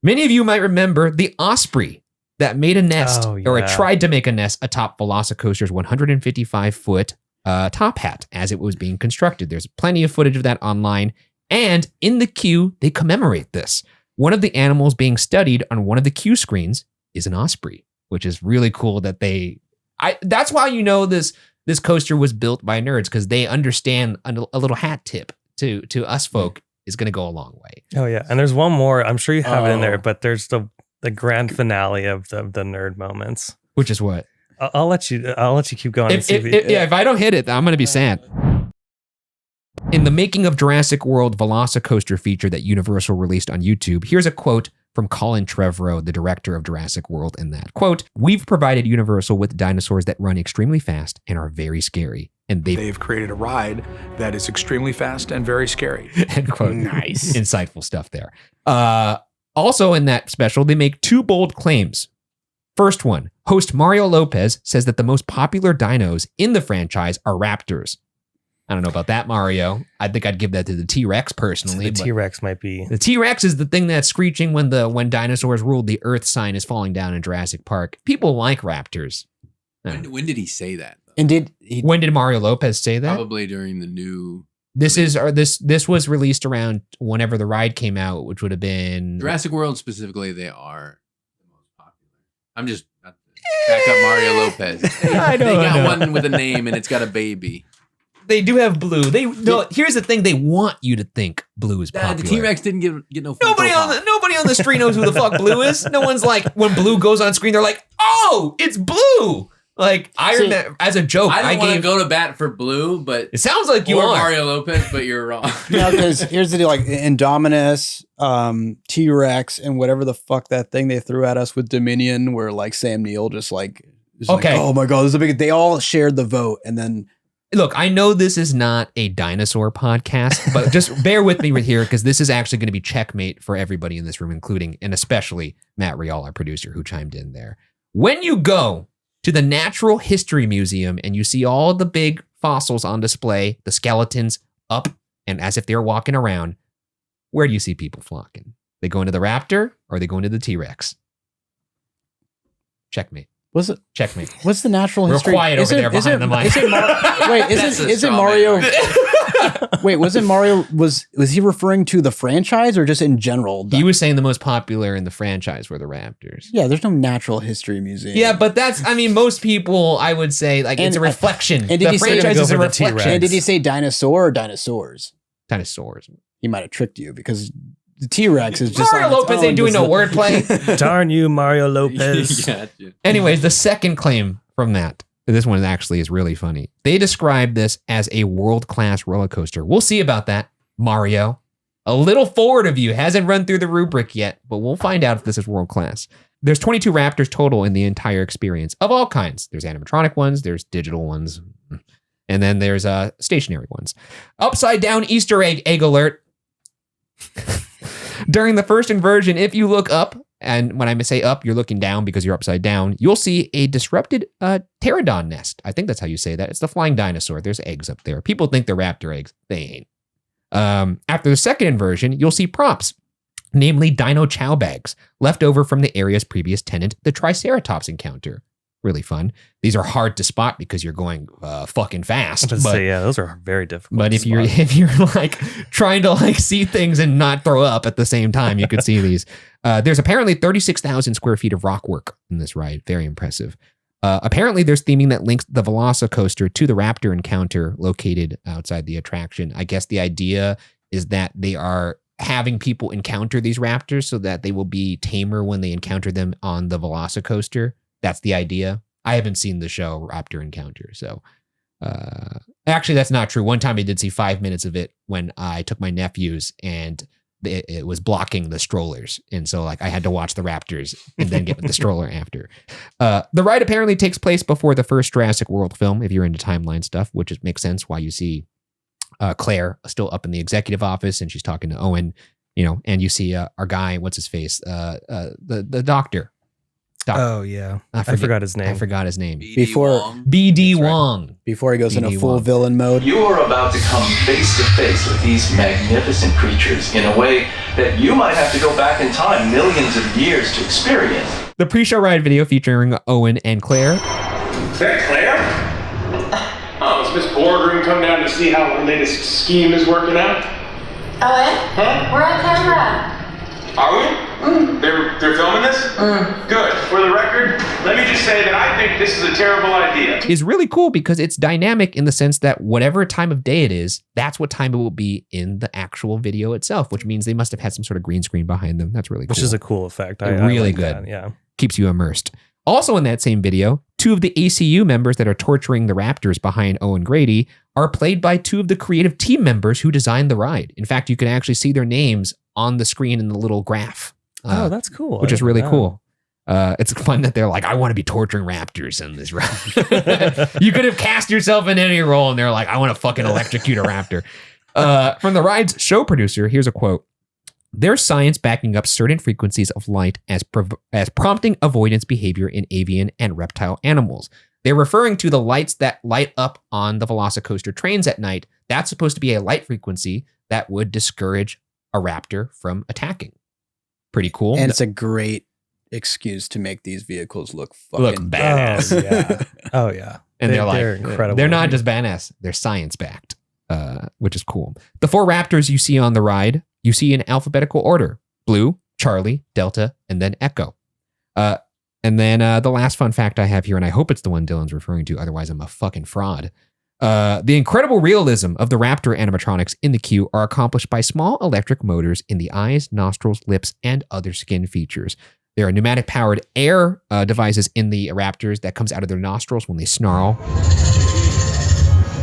many of you might remember the Osprey that made a nest, or it tried to make a nest atop VelociCoaster's 155-foot top hat as it was being constructed. There's plenty of footage of that online. And in the queue, they commemorate this. One of the animals being studied on one of the queue screens is an osprey, which is really cool that that's why this coaster was built by nerds, because they understand a little hat tip to us folk is going to go a long way. Oh yeah. And there's one more, I'm sure you have it in there, but there's the grand finale of the nerd moments. Which is what? I'll let you keep going. If I don't hit it, I'm going to be sad. In the making of Jurassic World VelociCoaster feature that Universal released on YouTube, here's a quote from Colin Trevorrow, the director of Jurassic World, in that quote, "We've provided Universal with dinosaurs that run extremely fast and are very scary. And they've created a ride that is extremely fast and very scary." End quote. Nice. Insightful stuff there. Also in that special, they make two bold claims. First one, host Mario Lopez says that the most popular dinos in the franchise are raptors. I don't know about that, Mario. I think I'd give that to the T-Rex personally. The T-Rex might be. The T-Rex is the thing that's screeching when dinosaurs ruled the Earth sign is falling down in Jurassic Park. People like raptors. When did he say that? And when did Mario Lopez say that? Probably during the new. This was released around whenever the ride came out, which would have been Jurassic World specifically. They are the most popular. I'm just back up Mario Lopez. They got one with a name and it's got a baby. They do have Blue. Here's the thing: they want you to think Blue is popular. The T-Rex didn't get no. Nobody on the street knows who the fuck Blue is. No one's like, when Blue goes on screen, they're like, "Oh, it's Blue." Like as a joke, I don't want to go to bat for Blue, but it sounds like you are Mario Lopez, but you're wrong. No, because here's the deal: like Indominus, T-Rex, and whatever the fuck that thing they threw at us with Dominion, where like Sam Neill just like, oh my god, this is a big. They all shared the vote, and then. Look, I know this is not a dinosaur podcast, but just bear with me here, because this is actually going to be checkmate for everybody in this room, including and especially Matt Rial, our producer, who chimed in there. When you go to the Natural History Museum and you see all the big fossils on display, the skeletons up and as if they're walking around, where do you see people flocking? They go into the Raptor or they go into the T-Rex? Checkmate. Was it checkmate? What's the natural history? We're quiet over there behind the mic. Isn't Mario? Wait, wasn't Mario? Was he referring to the franchise or just in general? He was saying the most popular in the franchise were the Raptors. Yeah, there's no natural history museum. Yeah, but most people, I would say, like, it's a reflection. And the franchise is a reflection. And did he say dinosaur or dinosaurs? Dinosaurs. He might have tricked you because. The T-Rex is just Mario Lopez ain't doing no wordplay. Darn you, Mario Lopez. Gotcha. Anyways, the second claim from that, this one actually is really funny. They describe this as a world-class roller coaster. We'll see about that, Mario. A little forward of you hasn't run through the rubric yet, but we'll find out if this is world-class. There's 22 Raptors total in the entire experience of all kinds. There's animatronic ones, there's digital ones, and then there's stationary ones. Upside down Easter egg alert. During the first inversion, if you look up, and when I say up, you're looking down because you're upside down, you'll see a disrupted pterodon nest. I think that's how you say that. It's the flying dinosaur. There's eggs up there. People think they're raptor eggs. They ain't. After the second inversion, you'll see props, namely dino chow bags, left over from the area's previous tenant, the Triceratops encounter. Really fun. These are hard to spot because you're going fucking fast. Yeah, those are very difficult. But if you're like trying to like see things and not throw up at the same time, you could see these. There's apparently 36,000 square feet of rock work in this ride. Very impressive. Apparently, there's theming that links the VelociCoaster to the Raptor encounter located outside the attraction. I guess the idea is that they are having people encounter these raptors so that they will be tamer when they encounter them on the VelociCoaster. That's the idea. I haven't seen the show Raptor Encounter, so actually that's not true. One time I did see 5 minutes of it when I took my nephews and it was blocking the strollers, and so like I had to watch the raptors and then get with the stroller after. The ride apparently takes place before the first Jurassic World film, if you're into timeline stuff, which makes sense why you see Claire still up in the executive office and she's talking to Owen, and you see our guy, what's his face, the doctor. Doc. Oh yeah, I forgot his name. I forgot his name. BD Wong. Before he goes BD into full Wong. villain mode. You are about to come face to face with these magnificent creatures in a way that you might have to go back in time millions of years to experience. The pre-show ride video featuring Owen and Claire. Is that Claire? Oh, is Miss Boardroom come down to see how her latest scheme is working out? Owen? Huh? We're on camera. Are we? They're filming this? Good. For the record, let me just say that I think this is a terrible idea. Is really cool because it's dynamic in the sense that whatever time of day it is, that's what time it will be in the actual video itself, which means they must have had some sort of green screen behind them. That's really cool. Which is a cool effect. Really I like good. That, yeah. Keeps you immersed. Also in that same video, 2 of the ACU members that are torturing the Raptors behind Owen Grady are played by 2 of the creative team members who designed the ride. In fact, you can actually see their names on the screen in the little graph. Oh, that's cool. Which is really cool. It's fun that they're like, I want to be torturing raptors in this ride. You could have cast yourself in any role and they're like, I want to fucking electrocute a raptor. From the ride's show producer, here's a quote. There's science backing up certain frequencies of light as prompting avoidance behavior in avian and reptile animals. They're referring to the lights that light up on the VelociCoaster trains at night. That's supposed to be a light frequency that would discourage a raptor from attacking. Pretty cool. And it's a great excuse to make these vehicles look fucking badass. Oh yeah. Oh yeah. And they're incredible. They're not just badass. They're science backed, which is cool. The 4 raptors you see on the ride, you see in alphabetical order: Blue, Charlie, Delta, and then Echo. And then the last fun fact I have here, and I hope it's the one Dylan's referring to, otherwise I'm a fucking fraud. The incredible realism of the Raptor animatronics in the queue are accomplished by small electric motors in the eyes, nostrils, lips, and other skin features. There are pneumatic-powered air devices in the Raptors that comes out of their nostrils when they snarl.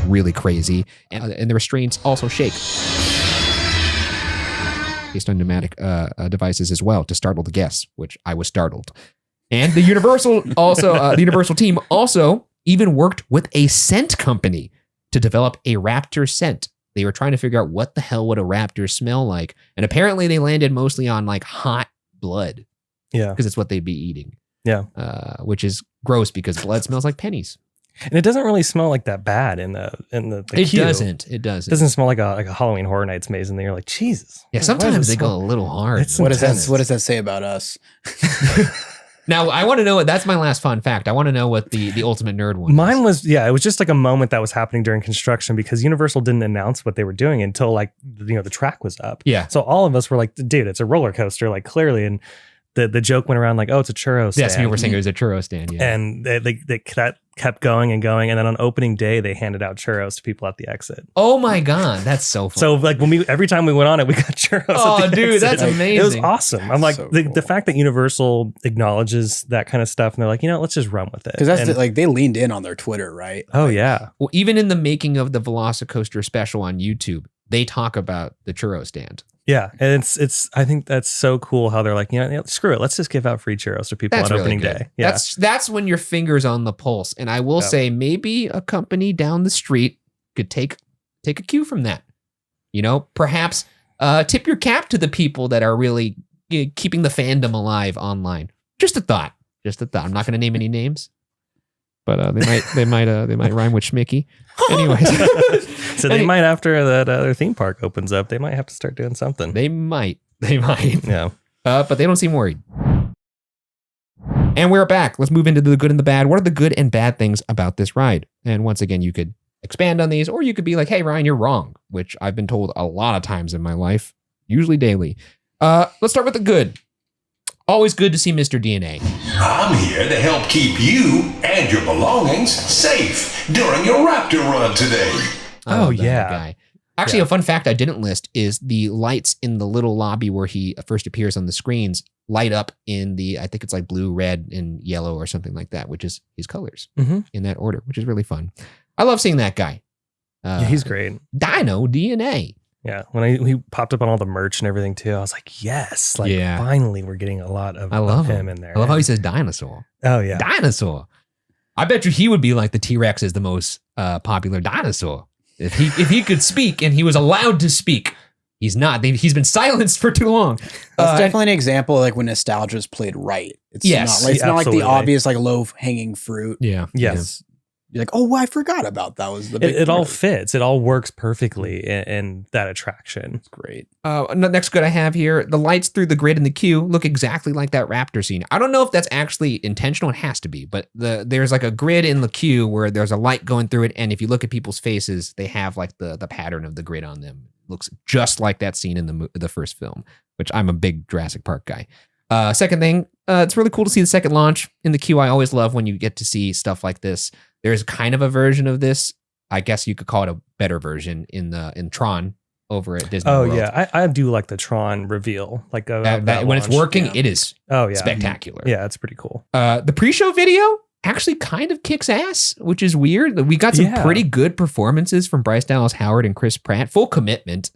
Really crazy. And the restraints also shake. Based on pneumatic devices as well to startle the guests, which I was startled. And the Universal team also even worked with a scent company to develop a raptor scent. They were trying to figure out what the hell would a raptor smell like. And apparently they landed mostly on like hot blood. Yeah. Because it's what they'd be eating. Yeah. Which is gross because blood smells like pennies. And it doesn't really smell like that bad in the It queue. doesn't. It doesn't smell like a Halloween Horror Nights maze, and then you're like, Jesus. Yeah, sometimes they go a little hard. What does that say about us? Now, I want to know, that's my last fun fact. I want to know what the ultimate nerd one Mine was, it was just like a moment that was happening during construction because Universal didn't announce what they were doing until like, the track was up. Yeah. So all of us were like, dude, it's a roller coaster, like clearly. And the joke went around like, oh, it's a churro stand. Yes, people were saying it was a churro stand. Yeah. And that kept going and going. And then on opening day, they handed out churros to people at the exit. Oh my God. That's so fun. So like every time we went on it, we got churros. Oh, at the dude, exit. that's amazing. It was awesome. I'm like, So the fact that Universal acknowledges that kind of stuff and they're like, let's just run with it. Because that's And- like they leaned in on their Twitter, right? Oh yeah. Well, even in the making of the VelociCoaster special on YouTube, they talk about the churro stand. Yeah, and it's. I think that's so cool how they're like, screw it, let's just give out free churros to people That's on really opening good. day. Yeah, That's when your finger's on the pulse. And I will say maybe a company down the street could take a cue from that. Perhaps tip your cap to the people that are really keeping the fandom alive online. Just a thought. I'm not going to name any names, but they might rhyme with Schmicky. Anyways. So they might, after that their theme park opens up, they might have to start doing something. They might. Yeah. But they don't seem worried. And we're back. Let's move into the good and the bad. What are the good and bad things about this ride? And once again, you could expand on these, or you could be like, hey, Ryan, you're wrong, which I've been told a lot of times in my life, usually daily. Let's start with the good. Always good to see Mr. DNA. I'm here to help keep you and your belongings safe during your Raptor run today. Oh, that yeah. Guy. Actually, a fun fact I didn't list is the lights in the little lobby where he first appears on the screens light up in I think it's like blue, red, and yellow or something like that, which is his colors in that order, which is really fun. I love seeing that guy. Yeah, he's great. Dino DNA. Yeah, when he popped up on all the merch and everything too, I was like, yes, finally we're getting a lot of him in there. I love how he says dinosaur. Oh yeah, dinosaur. I bet you he would be like the T-Rex is the most popular dinosaur. If he could speak and he was allowed to speak. He's not. He's been silenced for too long. That's definitely an example of like when nostalgia is played right. It's not like the obvious like low hanging fruit. Yeah. Yes. You're like, oh, I forgot about that. Was the big it all fits. It all works perfectly in that attraction. It's great. Next good I have here, the lights through the grid in the queue look exactly like that Raptor scene. I don't know if that's actually intentional. It has to be, but there's like a grid in the queue where there's a light going through it, and if you look at people's faces, they have like the pattern of the grid on them. It looks just like that scene in the first film, which I'm a big Jurassic Park guy. Second thing, it's really cool to see the second launch in the queue. I always love when you get to see stuff like this. There's kind of a version of this. I guess you could call it a better version in Tron over at Disney World. Yeah, I do like the Tron reveal. Like that when it's working, it is spectacular. Yeah, it's pretty cool. The pre-show video actually kind of kicks ass, which is weird. We got some pretty good performances from Bryce Dallas Howard and Chris Pratt. Full commitment.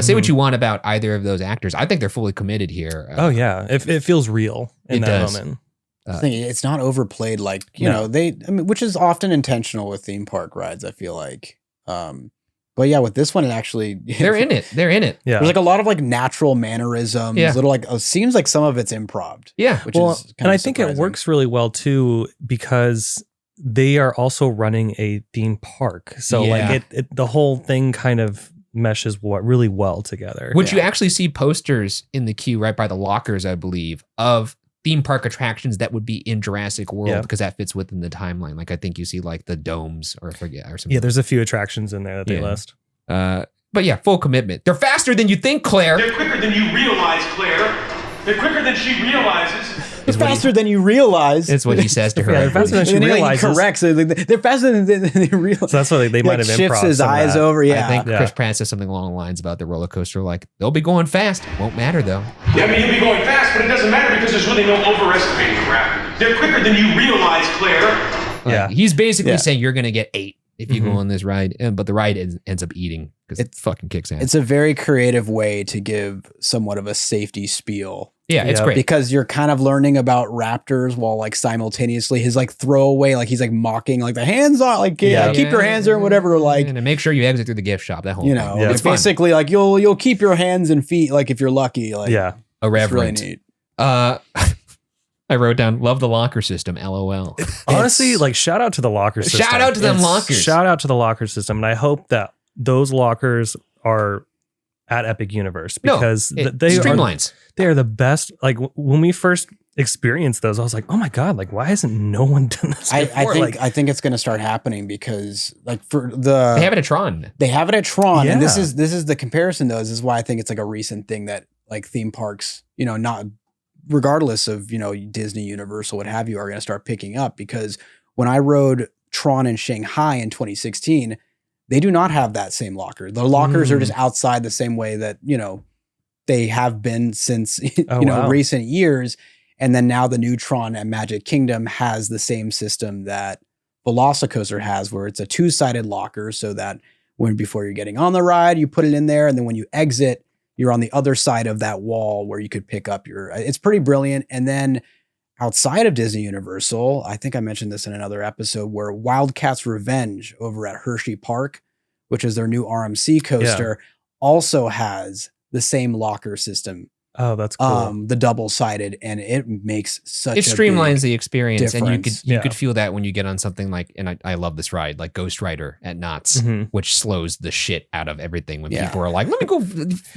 Say what you want about either of those actors. I think they're fully committed here. It feels real in that moment. It's not overplayed like, which is often intentional with theme park rides, I feel like. But yeah, with this one, it actually... They're in it. Yeah. There's like a lot of like natural mannerisms, little like, seems like some of it's improv. Yeah. Which is kind of I think it works really well too, because they are also running a theme park. So like the whole thing kind of meshes really well together. Which you actually see posters in the queue right by the lockers, I believe, of theme park attractions that would be in Jurassic World, because that fits within the timeline. Like I think you see like the domes or something. Yeah, there's a few attractions in there that they list. But yeah, full commitment. They're faster than you think, Claire. They're quicker than you realize, Claire. They're quicker than she realizes. It's faster than you realize. It's what he says to her. They're faster than she realizes. Correct. So they're faster than they realize. So that's what they might have shifts his eyes over. Yeah. I think Chris Pratt says something along the lines about the roller coaster, like, they'll be going fast. Won't matter though. Yeah, I mean, you'll be going fast, but it doesn't matter because there's really no overestimating the Raptor. They're quicker than you realize, Claire. He's basically saying you're going to get 8 if you go on this ride, but the ride ends up eating because it fucking kicks ass. It's a very creative way to give somewhat of a safety spiel. Yeah, it's great. Because you're kind of learning about raptors while like simultaneously his like throwaway, like he's like mocking like the hands on, like keep your hands there and whatever, like, and make sure you exit through the gift shop. That whole thing. It's basically like you'll keep your hands and feet, like if you're lucky, like irreverent. Really neat. I wrote down, love the locker system, LOL. Honestly, like shout out to the locker system. Shout out to them lockers. Shout out to the locker system. And I hope that those lockers are at Epic Universe because they streamlines. They are the best. Like when we first experienced those, I was like, oh my God, like why hasn't no one done this before? I think it's going to start happening because like they have it at Tron. They have it at Tron. And this is the comparison though. This is why I think it's like a recent thing that like theme parks, not regardless of, Disney, Universal, what have you, are going to start picking up, because when I rode Tron in Shanghai in 2016, they do not have that same locker. The lockers are just outside the same way that, they have been since, recent years. And then now the new Tron at Magic Kingdom has the same system that VelociCoaster has, where it's a 2-sided locker, so that before you're getting on the ride, you put it in there. And then when you exit, you're on the other side of that wall where you could pick up it's pretty brilliant. And then outside of Disney Universal, I think I mentioned this in another episode, where Wildcats Revenge over at Hershey Park, which is their new RMC coaster, also has the same locker system. Oh, that's cool. The double-sided, and it makes such it streamlines the experience, difference. And you could feel that when you get on something like, and I love this ride, like Ghost Rider at Knott's, which slows the shit out of everything when people are like, let me go,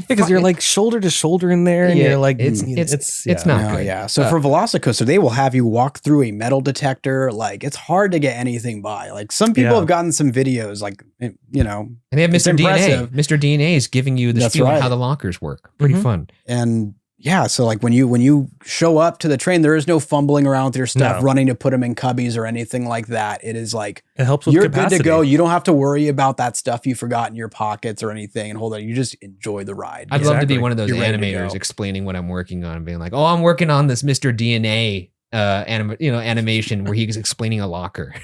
because you're like shoulder to shoulder in there, and you're like, it's not good. Yeah. So for VelociCoaster, they will have you walk through a metal detector. Like it's hard to get anything by. Like some people have gotten some videos, like and they have Mr. DNA. Mr. DNA is giving you the spiel of how the lockers work. Pretty fun. And yeah, so like when you show up to the train, there is no fumbling around with your stuff, running to put them in cubbies or anything like that. It is like, it helps with you're capacity. good to go. You don't have to worry about that stuff you forgot in your pockets or anything. And hold on, you just enjoy the ride. I'd love to be one of those animators explaining what I'm working on, and being like, oh, I'm working on this Mr. DNA animation where he's explaining a locker,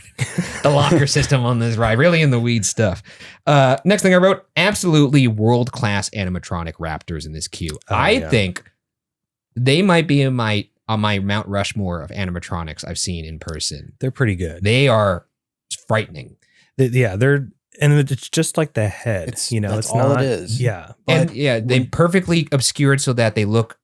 the locker system on this ride, really in the weeds stuff. Next thing I wrote, absolutely world-class animatronic Raptors in this queue. I think they might be on my Mount Rushmore of animatronics I've seen in person. They're pretty good. They are frightening. And it's just like the head. That's it's all not, it is. Yeah. And they perfectly obscured so that they look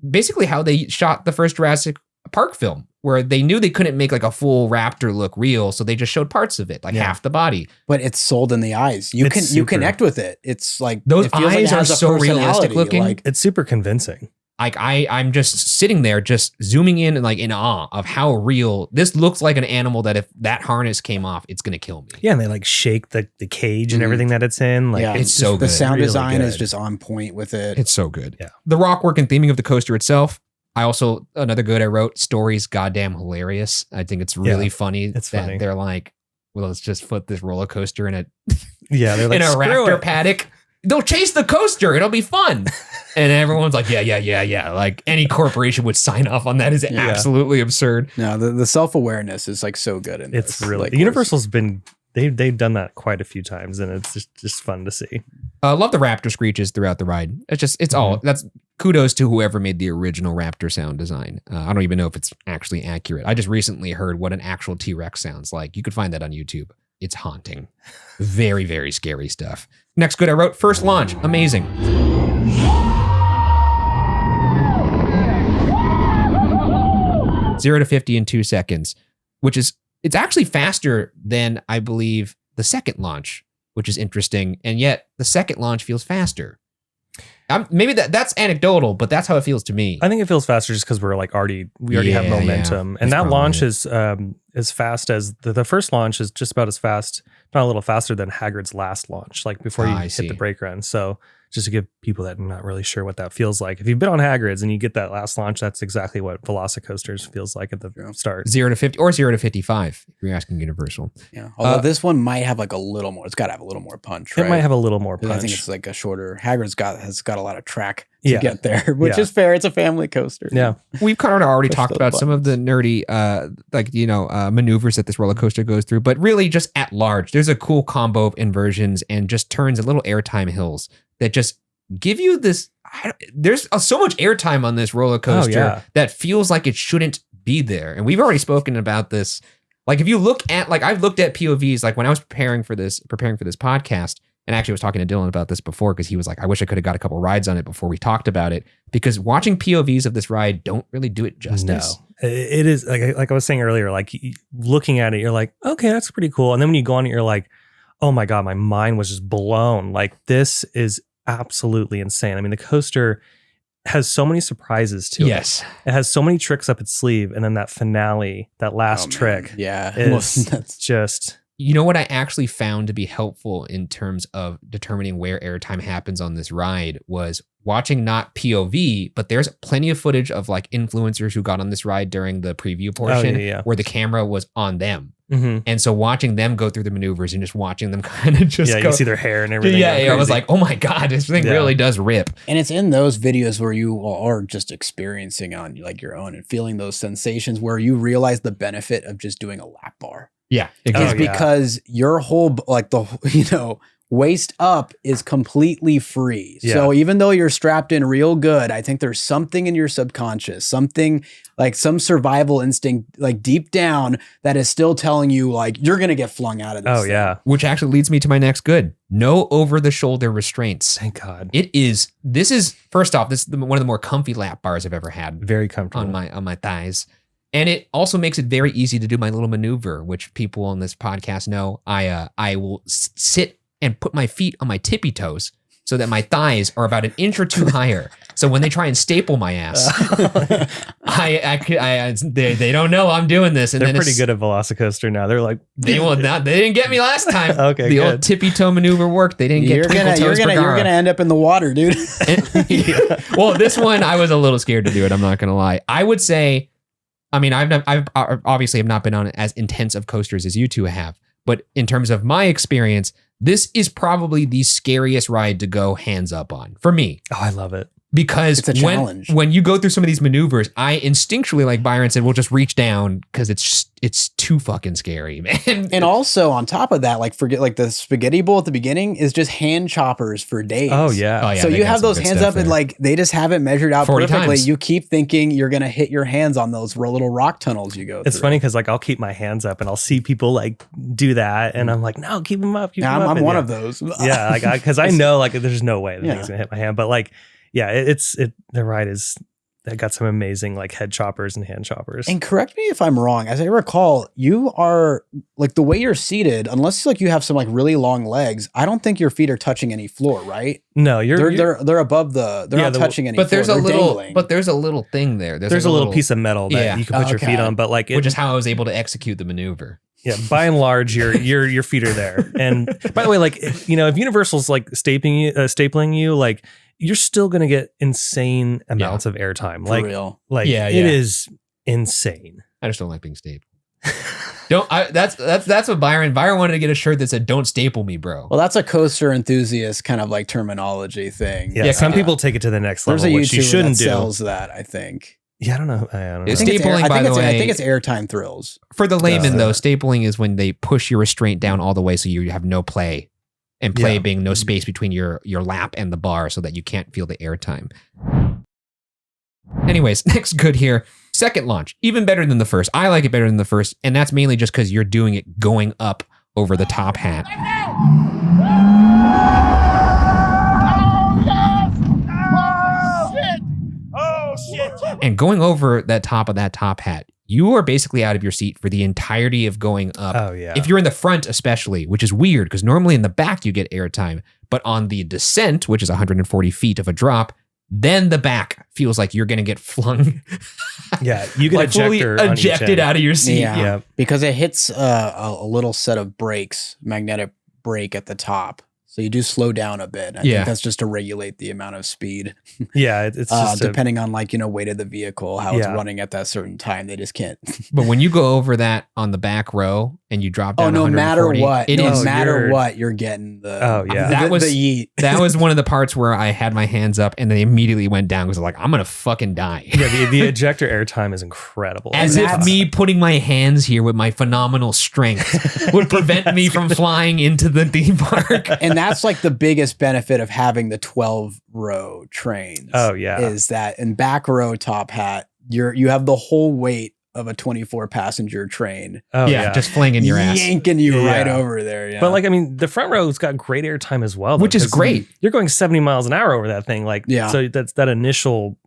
basically how they shot the first Jurassic park film where they knew they couldn't make like a full raptor look real, so they just showed parts of it, like half the body. But it's sold in the eyes. You connect with it. It's like those it feels eyes like it are has a so realistic personality. looking. Like, it's super convincing. Like I'm just sitting there, just zooming in and like in awe of how real this looks. Like an animal that if that harness came off, it's gonna kill me. Yeah, and they like shake the cage and everything that it's in. Like it's so good. The sound really design good. is just on point with it. It's so good. Yeah. The rock work and theming of the coaster itself. I also, another good I wrote, story's goddamn hilarious. I think it's really funny. It's that funny. They're like, well, let's just put this roller coaster in a they're like, in a "Screw Raptor it." Paddock. They'll chase the coaster. It'll be fun. And everyone's like, yeah. Like any corporation would sign off on that. Is absolutely absurd. No, the self-awareness is like so good in It's this. really like, Universal's been they've done that quite a few times, and it's just fun to see. Love the Raptor screeches throughout the ride. It's all that's kudos to whoever made the original Raptor sound design. I don't even know if it's actually accurate. I just recently heard what an actual T-Rex sounds like. You could find that on YouTube. It's haunting. Very, very scary stuff. Next good I wrote, first launch, amazing. Zero to 50 in 2 seconds, it's actually faster than I believe the second launch, which is interesting. And yet the second launch feels faster. Maybe that's anecdotal, but that's how it feels to me. I think it feels faster just because we already have momentum, and that launch is as fast as the first launch is just about as fast, not a little faster than Hagrid's last launch, like before you hit the brake run. So just to give people that are not really sure what that feels like, if you've been on Hagrid's and you get that last launch, that's exactly what VelociCoasters feels like at the start. 0 to 50 or 0 to 55. If you're asking Universal. Yeah. Although this one might have like a little more. It's got to have a little more punch. Right? It might have a little more punch. I think it's like a shorter. Hagrid's has got a lot of track to get there, which is fair. It's a family coaster. Yeah. We've kind of already talked about some of the nerdy, maneuvers that this roller coaster goes through, but really just at large, there's a cool combo of inversions and just turns and little airtime hills that just give you this. There's so much airtime on this roller coaster that feels like it shouldn't be there. And we've already spoken about this. Like if you look at, like I've looked at POVs, like when I was preparing for this podcast, and actually was talking to Dylan about this before because he was like, I wish I could have got a couple rides on it before we talked about it, because watching POVs of this ride don't really do it justice. No, it is like I was saying earlier, like looking at it, you're like, okay, that's pretty cool. And then when you go on it, you're like, oh my God, my mind was just blown. Like this is absolutely insane. I mean, the coaster has so many surprises to it. It has so many tricks up its sleeve. And then that finale, that last trick. Yeah. Is just... You know what I actually found to be helpful in terms of determining where airtime happens on this ride was watching not POV, but there's plenty of footage of like influencers who got on this ride during the preview portion where the camera was on them. Mm-hmm. And so watching them go through the maneuvers and just watching them kind of just you see their hair and everything. Yeah, I was like, oh my God, this thing really does rip. And it's in those videos where you are just experiencing on like your own and feeling those sensations where you realize the benefit of just doing a lap bar. Yeah, exactly. It's because your whole, like the, waist up is completely free. Yeah. So even though you're strapped in real good, I think there's something in your subconscious, something like some survival instinct, like deep down that is still telling you like, you're going to get flung out of this. Oh thing. Yeah. Which actually leads me to my next good. No over the shoulder restraints. Thank God. This is first off, this is one of the more comfy lap bars I've ever had. Very comfortable on my thighs. And it also makes it very easy to do my little maneuver, which people on this podcast know. I will sit and put my feet on my tippy toes so that my thighs are about an inch or two higher. So when they try and staple my ass, they don't know I'm doing this. And they're pretty good at VelociCoaster now. They're like, they didn't get me last time. Okay, the old tippy toe maneuver worked. They didn't get you're gonna end up in the water, dude. Well, this one I was a little scared to do it. I'm not gonna lie. I would say, I mean, I've obviously have not been on as intense of coasters as you two have, but in terms of my experience, this is probably the scariest ride to go hands up on for me. Oh, I love it. Because it's a challenge. When you go through some of these maneuvers, I instinctually, like Byron said, will just reach down because it's too fucking scary, man. And also on top of that, like forget like the spaghetti bowl at the beginning is just hand choppers for days. Oh yeah. So you have those hands up and like they just have it measured out perfectly. Times. You keep thinking you're gonna hit your hands on those little rock tunnels you go through. It's funny because like I'll keep my hands up and I'll see people like do that and I'm like, no, keep them up. I'm one of those. Yeah, because I know like there's no way the thing's gonna hit my hand, but like. Yeah, the ride is that got some amazing like head choppers and hand choppers. And correct me if I'm wrong. As I recall, you are like the way you're seated, unless like you have some like really long legs, I don't think your feet are touching any floor, right? No, they're above they're not touching any floor. There's there's a little thing there. There's a little piece of metal that you can put your feet on, but like which is how I was able to execute the maneuver. Yeah, by and large, your feet are there. And by the way, like if Universal's like stapling you, like you're still gonna get insane amounts of airtime. Like, for real. Like it is insane. I just don't like being stapled. That's what Byron wanted to get a shirt that said "Don't staple me, bro." Well, that's a coaster enthusiast kind of like terminology thing. Yeah, some people take it to the next level, There's a which you YouTuber shouldn't that do. sells that, I think. Yeah, I don't know. I think it's Airtime Thrills. For the layman, though, stapling is when they push your restraint down all the way so you have no play. And play being no space between your lap and the bar so that you can't feel the airtime. Anyways, next good here. Second launch, even better than the first. I like it better than the first, and that's mainly just because you're doing it going up over the top hat. Oh, shit. And going over that top hat, you are basically out of your seat for the entirety of going up. Oh, yeah. If you're in the front, especially, which is weird because normally in the back you get airtime, but on the descent, which is 140 feet of a drop, then the back feels like you're going to get flung. Yeah, you get like ejected out of your seat. Yeah, because it hits a little set of brakes, magnetic brake at the top. So you do slow down a bit. I think that's just to regulate the amount of speed. Yeah, it's just depending on like, weight of the vehicle, how it's running at that certain time. They just can't. But when you go over that on the back row and you drop down, no matter what, what, you're getting the. Oh yeah, that was the yeet. That was one of the parts where I had my hands up and they immediately went down because I'm gonna fucking die. Yeah, the ejector airtime is incredible. As if me putting my hands here with my phenomenal strength would prevent me from flying into the theme park. And that's like the biggest benefit of having the 12-row trains. Oh yeah, is that in back row top hat, you have the whole weight of a 24-passenger train. Oh yeah, just flinging your ass, yanking you right over there. Yeah. But like, I mean, the front row's got great airtime as well, which is great. You're going 70 miles an hour over that thing. Like, so that initial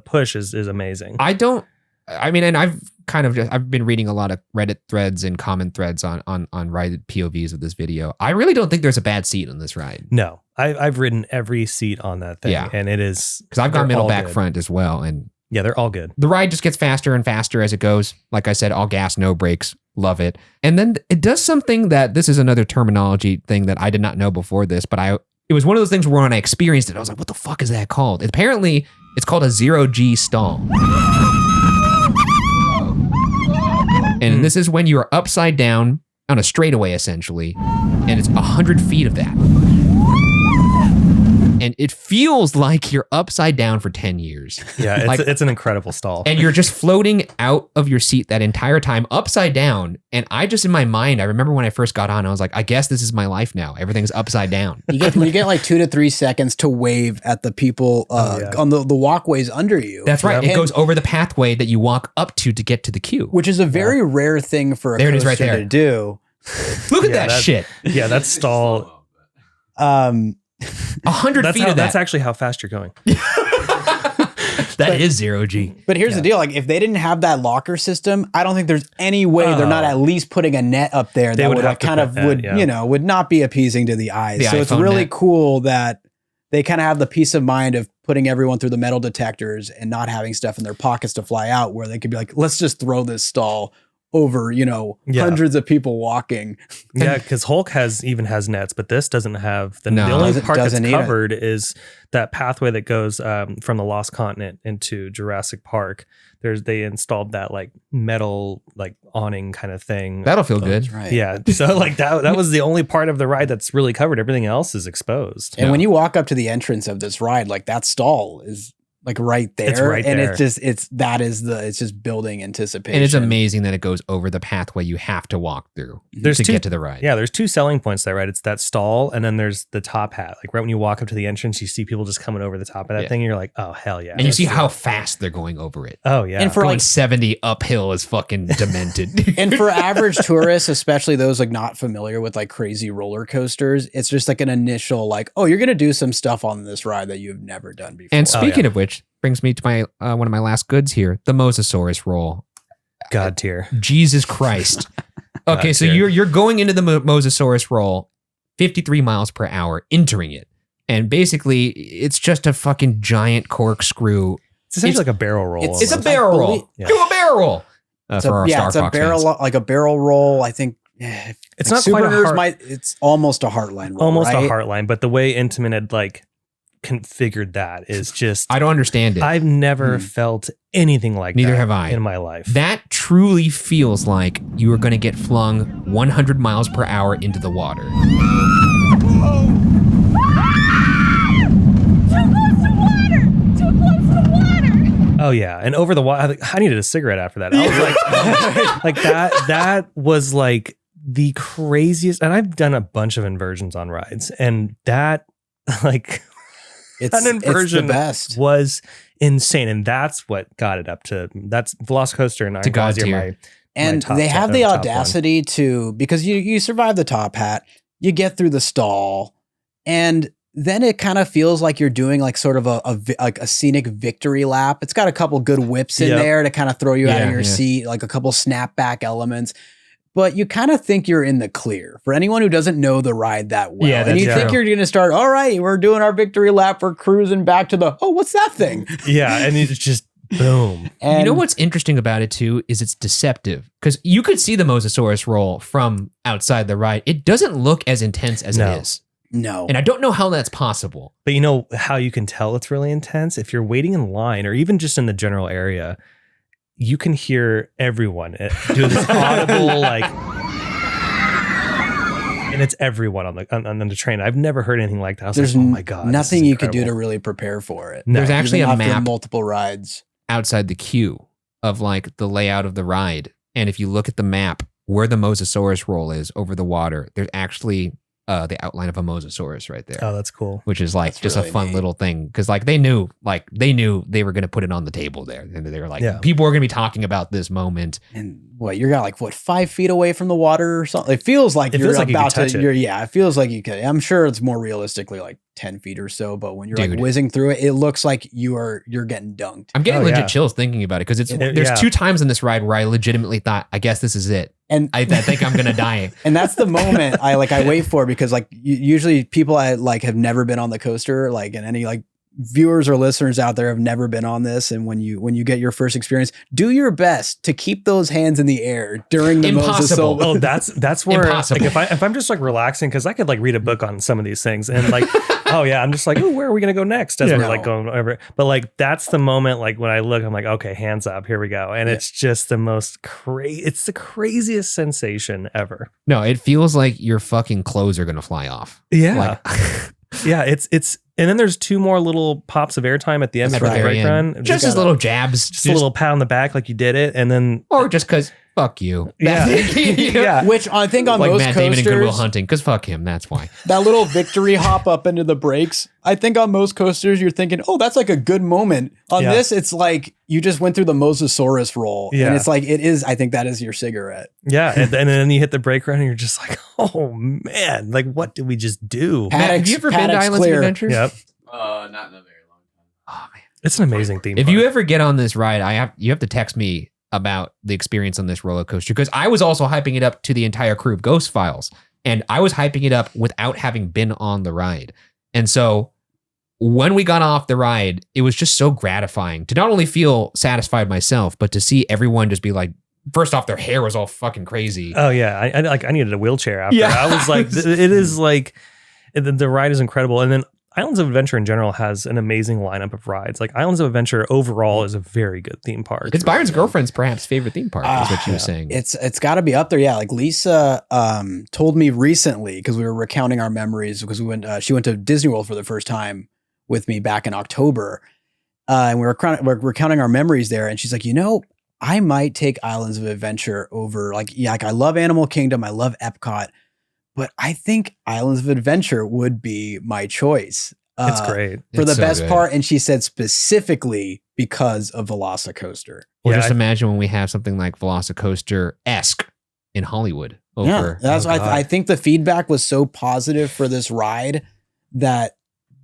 push is amazing. And I've been reading a lot of Reddit threads and comment threads on ride POVs of this video. I really don't think there's a bad seat on this ride. No, I've ridden every seat on that thing, and it is because I've got middle back front as well, and yeah, they're all good. The ride just gets faster and faster as it goes. Like I said, all gas, no brakes. Love it. And then it does something that this is another terminology thing that I did not know before this, but it was one of those things where when I experienced it, I was like, what the fuck is that called? Apparently, it's called a 0G stall. And this is when you are upside down on a straightaway, essentially, and it's 100 feet of that. And it feels like you're upside down for 10 years. Yeah, it's an incredible stall. And you're just floating out of your seat that entire time, upside down. And I just, in my mind, I remember when I first got on, I was like, I guess this is my life now. Everything's upside down. You get like 2 to 3 seconds to wave at the people on the walkways under you. That's right. It goes over the pathway that you walk up to get to the queue. Which is a very rare thing for a coaster to do. Look at that shit. Yeah, that stall. 100 feet of that. That's actually how fast you're going. That is 0G. But here's the deal. Like, if they didn't have that locker system, I don't think there's any way they're not at least putting a net up there that would not be appeasing to the eyes. So it's really cool that they kind of have the peace of mind of putting everyone through the metal detectors and not having stuff in their pockets to fly out, where they could be like, let's just throw this stall over, hundreds of people walking. Yeah, because Hulk has nets, but this doesn't have the only part that's covered is that pathway that goes from the Lost Continent into Jurassic Park. They installed that like metal like awning kind of thing. That'll feel good. Right. Yeah. So like that was the only part of the ride that's really covered. Everything else is exposed. And when you walk up to the entrance of this ride, like that stall is like right there. It's right there. It's just building anticipation. And it's amazing that it goes over the pathway you have to walk through to get to the ride. Yeah, there's 2 selling points there, right? It's that stall, and then there's the top hat. Like right when you walk up to the entrance, you see people just coming over the top of that thing, and you're like, oh, hell yeah. And you see how fast they're going over it. Oh, yeah. And for going 70 uphill is fucking demented. And for average tourists, especially those like not familiar with like crazy roller coasters, it's just like an initial like, oh, you're going to do some stuff on this ride that you've never done before. And speaking of which, which brings me to my one of my last goods here, the Mosasaurus roll. God tier. Jesus Christ. Okay, so you're going into the Mosasaurus roll 53 miles per hour, entering it. And basically, it's just a fucking giant corkscrew. It's essentially like a barrel roll. It's a barrel roll. Do a barrel roll. It's a barrel, like a barrel roll. I think it's not quite a heart. It's almost a Heartline roll. Almost right? a Heartline, but the way Intamin had like configured that is just. I don't understand it. I've never felt anything like that. Neither have I in my life. That truly feels like you are going to get flung 100 miles per hour into the water. Oh yeah, and over the water. I needed a cigarette after that. I was like that was like the craziest. And I've done a bunch of inversions on rides, and that like an inversion it's the best. Was insane, and that's what got it up to. That's VelociCoaster and Iron Glacier my. And they have the audacity to, because you survive the top hat, you get through the stall, and then it kind of feels like you're doing like sort of a scenic victory lap. It's got a couple good whips in there to kind of throw you out of your seat, like a couple snapback elements. But you kind of think you're in the clear for anyone who doesn't know the ride that well. Yeah, and you think you're going to start, all right, we're doing our victory lap. We're cruising back to the, what's that thing? Yeah, and it's just boom. And you know what's interesting about it too is it's deceptive, because you could see the Mosasaurus roll from outside the ride. It doesn't look as intense as it is. No. And I don't know how that's possible. But you know how you can tell it's really intense? If you're waiting in line or even just in the general area, you can hear everyone do this audible like, and it's everyone on the train. I've never heard anything like that. I was like, oh my God. Nothing you could do to really prepare for it. No. There's actually a map multiple rides outside the queue of like the layout of the ride. And if you look at the map where the Mosasaurus roll is over the water, there's actually the outline of a Mosasaurus right there. Oh, that's cool. Which is like just really a fun little thing, because like they knew they were going to put it on the table there, and they were like, people are going to be talking about this moment. And you're like 5 feet away from the water or something. It feels like you're about to. It feels like you could. I'm sure it's more realistically like 10 feet or so, but when you're like whizzing through it, it looks like you're getting dunked. I'm getting legit chills thinking about it, because there's 2 times in this ride where I legitimately thought, I guess this is it. And I think I'm gonna die. And that's the moment I wait for, because like usually people have never been on the coaster, and any like viewers or listeners out there have never been on this. And when you get your first experience, do your best to keep those hands in the air during the Impossible. Oh, that's where Impossible. Like if I'm just like relaxing, because I could like read a book on some of these things, and like oh yeah, I'm just like, oh, where are we gonna go next? As we're like going over. But like that's the moment, like when I look, I'm like, okay, hands up, here we go. And it's just the most it's the craziest sensation ever. No, it feels like your fucking clothes are gonna fly off. Yeah. Yeah, it's and then there's 2 more little pops of airtime at the end of the brake run. Just as little jabs. Just a little pat on the back like you did it, and then or just because fuck you. Yeah. Yeah. Which I think on like most Matt coasters, Damon and Good Will Hunting, because fuck him, that's why. That little victory hop up into the brakes, I think on most coasters you're thinking, oh, that's like a good moment. On this, it's like you just went through the Mosasaurus roll, and it's like I think that is your cigarette. Yeah, and then you hit the brake run, and you're just like, oh man, like what did we just do? Matt, have you ever been to Islands of Adventure? Yep. Not in a very long time. Oh man, it's an amazing theme. If you ever get on this ride, you have to text me about the experience on this roller coaster, because I was also hyping it up to the entire crew of Ghost Files, and I was hyping it up without having been on the ride. And so when we got off the ride, it was just so gratifying to not only feel satisfied myself, but to see everyone just be like, first off, their hair was all fucking crazy. Oh yeah, I needed a wheelchair after. I was like, it is like the ride is incredible, and then Islands of Adventure in general has an amazing lineup of rides. Like Islands of Adventure overall is a very good theme park. It's Byron's girlfriend's perhaps favorite theme park, is what she was saying. It's got to be up there. Yeah, like Lisa told me recently, because we were recounting our memories, because she went to Disney World for the first time with me back in October, and we're recounting our memories there. And she's like, I might take Islands of Adventure over like I love Animal Kingdom, I love Epcot, but I think Islands of Adventure would be my choice. It's great. For the best part. And she said specifically because of VelociCoaster. Or just imagine when we have something like VelociCoaster-esque in Hollywood. I think the feedback was so positive for this ride that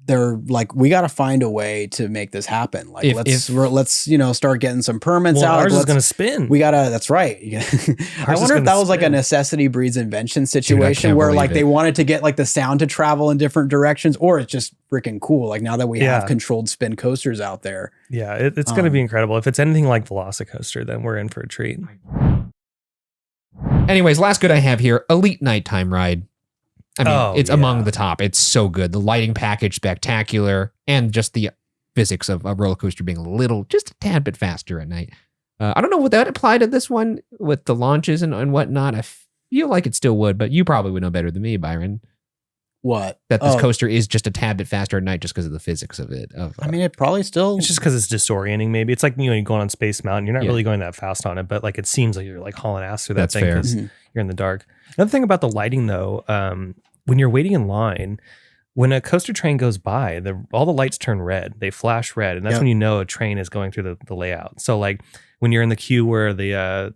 they're like, we got to find a way to make this happen. Like, let's you know, start getting some permits out. Ours is going to spin. We gotta. That's right. I wonder if that was like a necessity breeds invention situation where like they wanted to get like the sound to travel in different directions, or it's just freaking cool. Like now that we have controlled spin coasters out there. Yeah, it's going to be incredible. If it's anything like VelociCoaster, then we're in for a treat. Anyways, last good I have here, Elite Nighttime Ride. I mean, it's among the top. It's so good. The lighting package, spectacular, and just the physics of a roller coaster being just a tad bit faster at night. I don't know would that apply to this one with the launches and whatnot. I feel like it still would, but you probably would know better than me, Byron. What? That this coaster is just a tad bit faster at night just because of the physics of it. I mean, it probably still... It's just because it's disorienting, maybe. It's like, you know, you're going on Space Mountain. You're not really going that fast on it, but like it seems like you're like hauling ass through that thing because you're in the dark. Another thing about the lighting, though, when you're waiting in line, when a coaster train goes by, all the lights turn red. They flash red, and that's when you know a train is going through the layout. So like when you're in the queue where the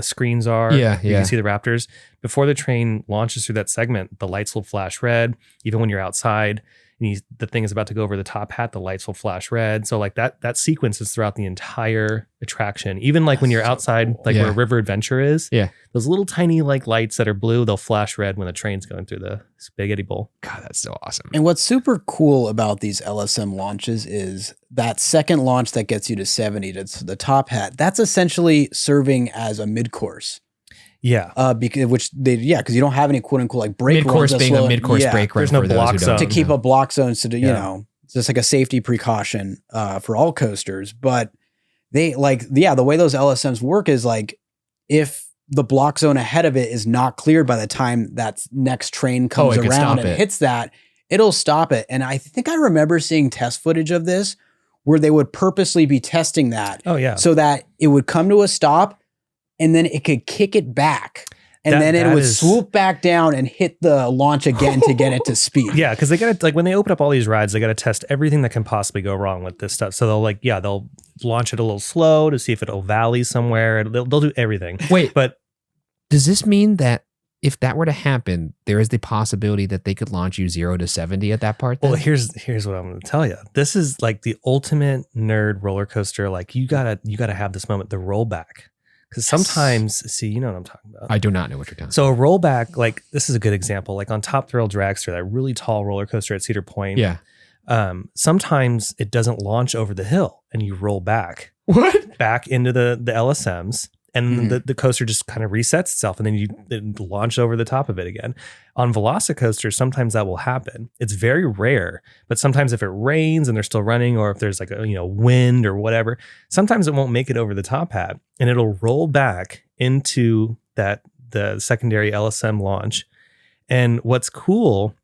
screens are, you can see the Raptors. Before the train launches through that segment, the lights will flash red. Even when you're outside and the thing is about to go over the top hat, the lights will flash red. So like that sequence is throughout the entire attraction. Even like when you're outside, like where River Adventure is, those little tiny like lights that are blue, they'll flash red when the train's going through the spaghetti bowl. God, that's so awesome. And what's super cool about these LSM launches is that second launch that gets you to 70 to the top hat, that's essentially serving as a mid-course. Yeah. Because you don't have any quote unquote like brake mid-course being a mid-course brake run. There's no block zone. To keep a block zone, so you know, it's just like a safety precaution for all coasters. But they the way those LSMs work is like if the block zone ahead of it is not cleared by the time that next train comes around and hits that, it'll stop it. And I think I remember seeing test footage of this where they would purposely be testing that. Oh yeah. So that it would come to a stop and then it could kick it back. And then it would swoop back down and hit the launch again to get it to speed. Yeah, because they got to, like, when they open up all these rides, they got to test everything that can possibly go wrong with this stuff. So they'll launch it a little slow to see if it'll valley somewhere. They'll do everything. Wait, but does this mean that if that were to happen, there is the possibility that they could launch you 0 to 70 at that part? Then? Well, here's what I'm going to tell you. This is like the ultimate nerd roller coaster. Like you gotta have this moment, the rollback. Because sometimes, see, you know what I'm talking about. I do not know what you're talking about. So a rollback, like this is a good example. Like on Top Thrill Dragster, that really tall roller coaster at Cedar Point. Yeah. Sometimes it doesn't launch over the hill, and you roll back. What? Back into the LSMs, and the coaster just kind of resets itself, and then you launch over the top of it again. On VelociCoaster, sometimes that will happen. It's very rare, but sometimes if it rains and they're still running, or if there's like a wind or whatever, sometimes it won't make it over the top hat, and it'll roll back into the secondary LSM launch. And what's cool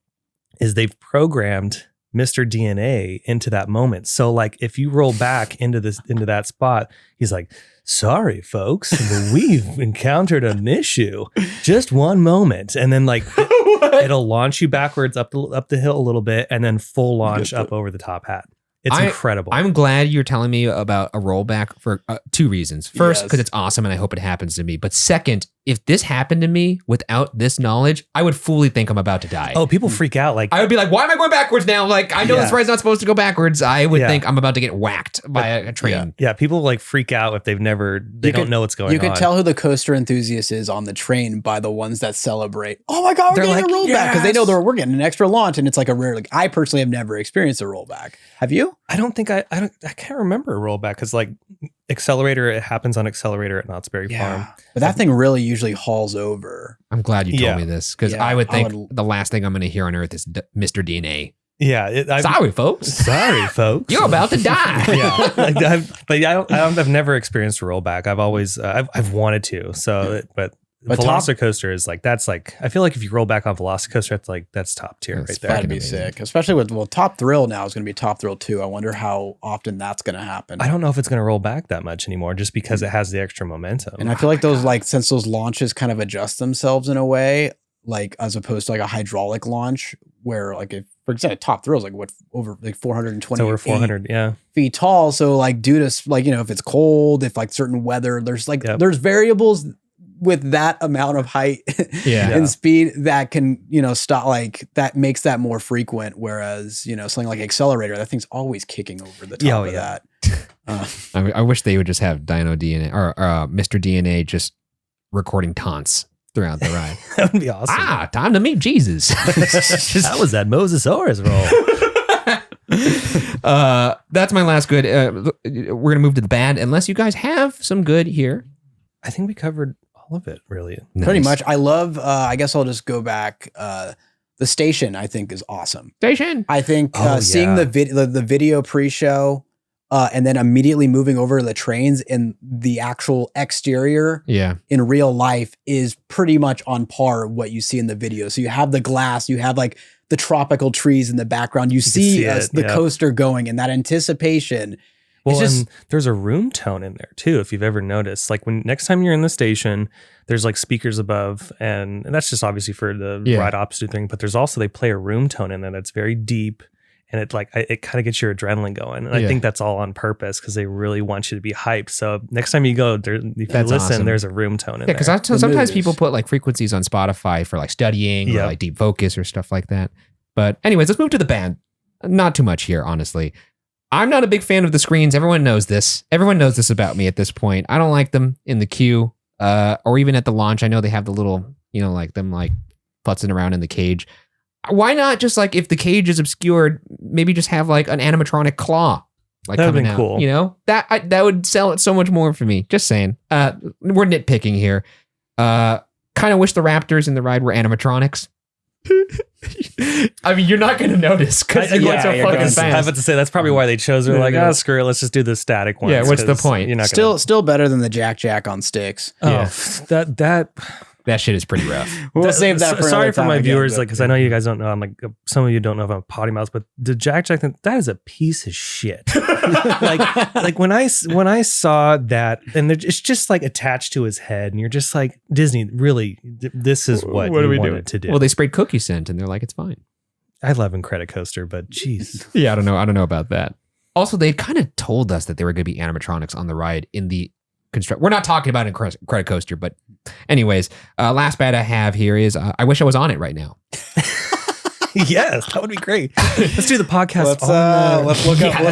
is they've programmed Mr. DNA into that moment. So like if you roll back into that spot, he's like, "Sorry, folks, we've encountered an issue. Just one moment." And then like it'll launch you backwards up the hill a little bit, and then full launch up over the top hat. It's incredible. I'm glad you're telling me about a rollback for 2 reasons. First, because it's awesome and I hope it happens to me. But second, if this happened to me without this knowledge, I would fully think I'm about to die. Oh, people freak out. Like I would be like, why am I going backwards now? Like I know this ride's not supposed to go backwards. I would think I'm about to get whacked by a train. Yeah, people like freak out if they don't know what's going on. You can tell who the coaster enthusiast is on the train by the ones that celebrate. Oh my God, we're getting a rollback, because they know we're getting an extra launch, and it's like a rare. Like I personally have never experienced a rollback. Have you? I don't think I can't remember a rollback, because like Accelerator, it happens on Accelerator at Knott's Berry Farm. But that thing really usually hauls over. I'm glad you told me this, because I would think the last thing I'm going to hear on Earth is Mr. DNA. Yeah. Sorry, folks. Sorry, folks. You're about to die. Yeah. I've never experienced a rollback. I've always, I've wanted to. So, but VelociCoaster is like, that's like, I feel like if you roll back on VelociCoaster, that's top tier right there. That'd be sick. Especially with Top Thrill now is going to be Top Thrill 2. I wonder how often that's going to happen. I don't know if it's going to roll back that much anymore, just because it has the extra momentum. And I feel like since those launches kind of adjust themselves in a way, like as opposed to like a hydraulic launch where like if, for example, Top Thrill is like over like 420 over 400 feet tall. So like due to like, if it's cold, if like certain weather, there's variables with that amount of height and speed that can, stop, like that makes that more frequent. Whereas, something like Accelerator, that thing's always kicking over the top of that. I wish they would just have Dino DNA or Mr. DNA just recording taunts throughout the ride. That would be awesome. Time to meet Jesus. That was that Mosasaurus roll. That's my last good. We're gonna move to the bad, unless you guys have some good here. I think we covered all of it, really. Nice. Pretty much. I love. I guess I'll just go back. The station, I think, is awesome. Station. I think seeing the video pre-show, and then immediately moving over to the trains and the actual exterior, in real life is pretty much on par with what you see in the video. So you have the glass, you have like the tropical trees in the background. You see the coaster going, and that anticipation. Well, and there's a room tone in there too, if you've ever noticed. Like when next time you're in the station, there's like speakers above, and that's just obviously for the ride opposite thing. But there's also, they play a room tone in there that's very deep, and it kind of gets your adrenaline going. And I think that's all on purpose because they really want you to be hyped. So next time you go, if you listen, awesome. There's a room tone in there. Because sometimes people put like frequencies on Spotify for like studying or like deep focus or stuff like that. But anyways, let's move to the band. Not too much here, honestly. I'm not a big fan of the screens. Everyone knows this. Everyone knows this about me at this point. I don't like them in the queue or even at the launch. I know they have the little, like them like putzing around in the cage. Why not just like, if the cage is obscured, maybe just have like an animatronic claw like that would coming be out. Cool. That would sell it so much more for me. Just saying. We're nitpicking here. Kind of wish the Raptors in the ride were animatronics. I mean, you're not going to notice because you're going so fucking fast. I was about to say that's probably why they chose. They're like, screw it, let's just do the static ones. Yeah, what's the point? You're not still better than the Jack on sticks. That shit is pretty rough. We'll save that for sorry for my viewers, like, because I know you guys don't know. I'm like, some of you don't know if I'm a potty mouth, but the Jack thing, that is a piece of shit. like when I saw that, and it's just like attached to his head, and you're just like, Disney, really, this is what you wanted to do. Well, they sprayed cookie scent, and they're like, it's fine. I love Incredicoaster, but geez, yeah, I don't know about that. Also, they kind of told us that there were going to be animatronics on the ride in the construct. We're not talking about Incredicoaster, but anyways, last bad I have here is I wish I was on it right now. Yes, that would be great. Let's do the podcast. Let's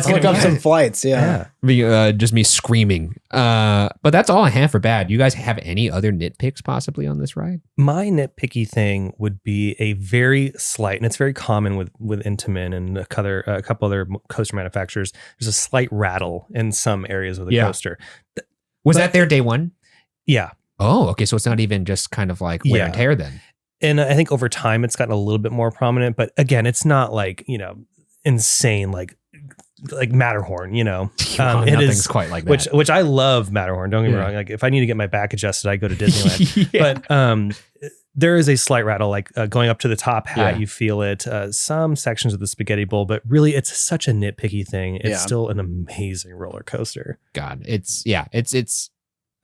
look up some flights. Just me screaming. But that's all I have for bad. You guys have any other nitpicks possibly on this ride? My nitpicky thing would be a very slight, and it's very common with Intamin and a couple other coaster manufacturers. There's a slight rattle in some areas of the coaster. Was that there day one? Yeah. Oh, okay. So it's not even just kind of like wear and tear then. And I think over time it's gotten a little bit more prominent, but again, it's not like, insane, like Matterhorn, it is quite like that. Which I love Matterhorn. Don't get me wrong. Like if I need to get my back adjusted, I go to Disneyland. But there is a slight rattle, like going up to the top hat, you feel it. Some sections of the Spaghetti Bowl, but really it's such a nitpicky thing. It's still an amazing roller coaster. God, it's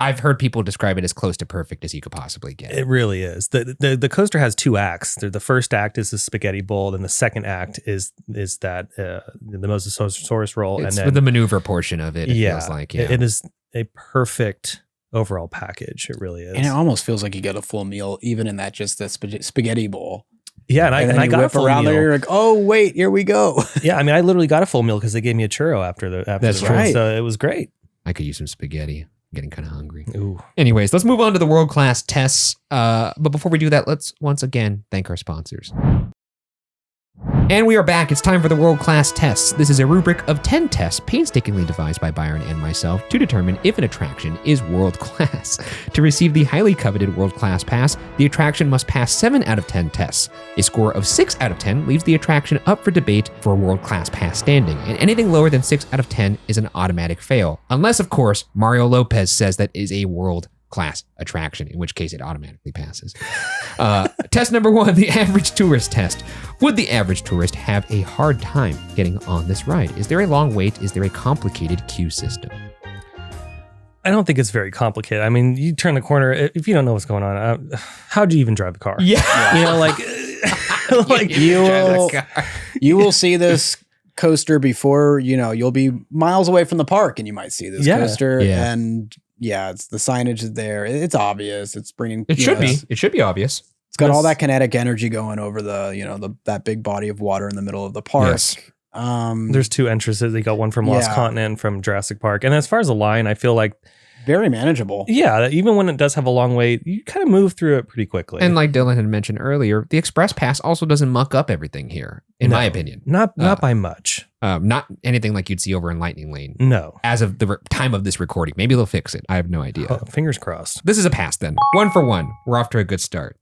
I've heard people describe it as close to perfect as you could possibly get. It really is. The coaster has two acts. The first act is the Spaghetti Bowl, and the second act is that the Mosasaurus roll, It's and then the maneuver portion of it. It feels like it is a perfect overall package. It really is. And it almost feels like you get a full meal, even in that just the Spaghetti Bowl. Yeah, and I got a full around meal. there. You're like, oh wait, here we go. Yeah, I mean, I literally got a full meal because they gave me a churro after the That's ride, right. so it was great. I could use some spaghetti. I'm getting kind of hungry. Ooh. Anyways, let's move on to the world-class tests. But before we do that, let's once again thank our sponsors. And we are back. It's time for the world-class tests. This is a rubric of 10 tests painstakingly devised by Byron and myself to determine if an attraction is world-class. To receive the highly coveted world-class pass, the attraction must pass 7 out of 10 tests. A score of 6 out of 10 leaves the attraction up for debate for a world-class pass standing, and anything lower than 6 out of 10 is an automatic fail. Unless, of course, Mario Lopez says that is a world-class attraction, in which case it automatically passes. Test number 1, the average tourist test. Would the average tourist have a hard time getting on this ride? Is there a long wait? Is there a complicated queue system? I don't think it's very complicated. I mean, you turn the corner, if you don't know what's going on, how do you even drive a car? Yeah. Like you will see this coaster before, you'll be miles away from the park and you might see this coaster and yeah, it's the signage is there. It's obvious. It's bringing. It should be. It should be obvious. It's got all that kinetic energy going over that big body of water in the middle of the park. Yes. There's 2 entrances. They got one from Lost Continent, from Jurassic Park. And as far as the line, I feel like very manageable. Yeah, even when it does have a long wait, you kind of move through it pretty quickly. And like Dylan had mentioned earlier, the Express Pass also doesn't muck up everything here, in my opinion. Not by much. Not anything like you'd see over in Lightning Lane. No. As of the time of this recording. Maybe they'll fix it. I have no idea. Oh, fingers crossed. This is a pass then. 1 for 1. We're off to a good start.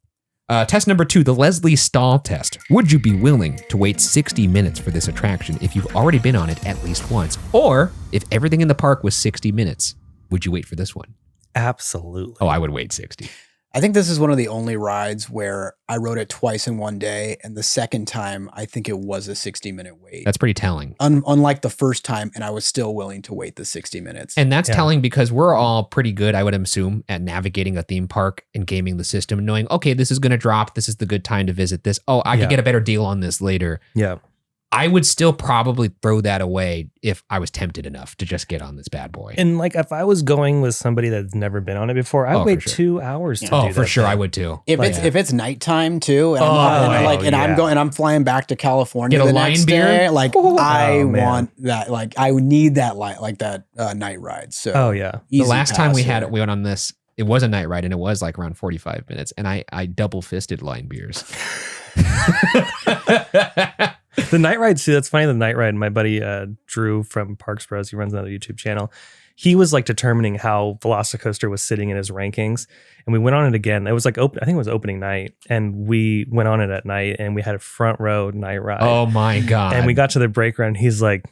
Test number 2, the Leslie Stahl test. Would you be willing to wait 60 minutes for this attraction if you've already been on it at least once? Or if everything in the park was 60 minutes, would you wait for this one? Absolutely. Oh, I would wait 60. I think this is one of the only rides where I rode it twice in one day, and the second time, I think it was a 60-minute wait. That's pretty telling. Unlike the first time, and I was still willing to wait the 60 minutes. And that's telling because we're all pretty good, I would assume, at navigating a theme park and gaming the system, knowing, okay, this is going to drop. This is the good time to visit this. Oh, I could get a better deal on this later. Yeah. I would still probably throw that away if I was tempted enough to just get on this bad boy. And like if I was going with somebody that's never been on it before, I'd wait 2 hours to do that. Oh, for sure, I would too. If it's nighttime too, and I'm flying back to California the next day, I want that, I would need that night ride. So the last time we went on this, it was a night ride and it was like around 45 minutes, and I double fisted line beers. The night ride, see, that's funny. The night ride, my buddy Drew from Parks Bros, he runs another YouTube channel. He was like determining how VelociCoaster was sitting in his rankings, and we went on it again. It was like I think it was opening night, and we went on it at night, and we had a front row night ride. Oh my god! And we got to the break run. He's like,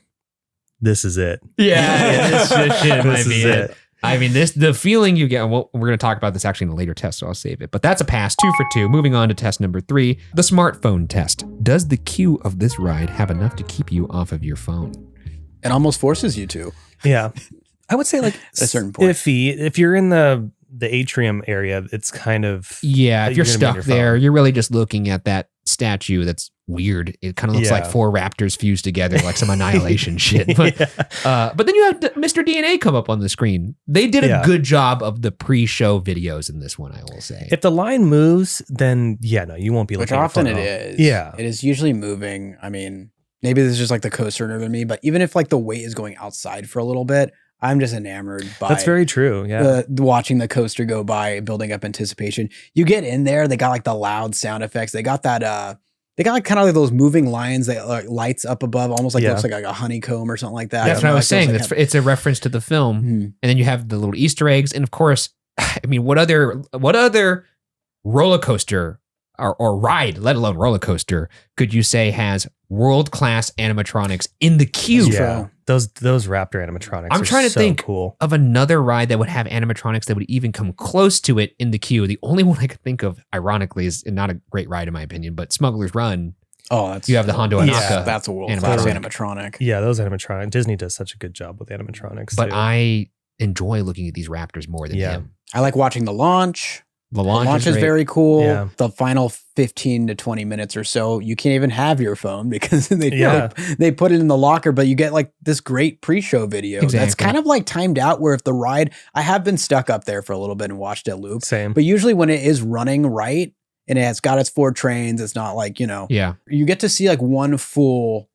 "This is it." Yeah, this shit might be it. I mean, the feeling you get, well, we're going to talk about this actually in a later test, so I'll save it. But that's a pass, 2 for 2. Moving on to test number 3, the smartphone test. Does the queue of this ride have enough to keep you off of your phone? It almost forces you to. Yeah. I would say like at a certain point. If you're in the atrium area, it's kind of... Yeah, if you're stuck there, you're really just looking at that statue that's weird. It kind of looks like 4 raptors fused together, like some annihilation shit. But then you have Mr. DNA come up on the screen. They did a good job of the pre-show videos in this one, I will say. If the line moves, then you won't be looking. Which often it is. Yeah, it is usually moving. I mean, maybe this is just like the coaster nerd in me, but even if like the wait is going outside for a little bit, I'm just enamored by that's very true. Yeah, watching the coaster go by, building up anticipation. You get in there, they got like the loud sound effects. They got that. They got like kind of like those moving lines that lights up above, almost like looks like a honeycomb or something like that. That's what I was saying. It's a reference to the film, and then you have the little Easter eggs, and of course, I mean, what other roller coaster or ride, let alone roller coaster, could you say has world-class animatronics in the queue? Yeah, those Raptor animatronics. I'm trying to think cool. of another ride that would have animatronics that would even come close to it in the queue. The only one I could think of, ironically, is not a great ride in my opinion, but Smuggler's Run. Oh, you have the Hondo Anaka. That's a world-class animatronic. Yeah, those animatronics. Disney does such a good job with animatronics. But too. I enjoy looking at these Raptors more than him. I like watching the launch. The launch is very cool. Yeah. The final 15 to 20 minutes or so, you can't even have your phone because they put it in the locker, but you get like this great pre-show video. Exactly. That's kind of like timed out where if the ride, I have been stuck up there for a little bit and watched it loop. Same. But usually when it is running right and it's got its 4 trains, it's not like, you get to see like one full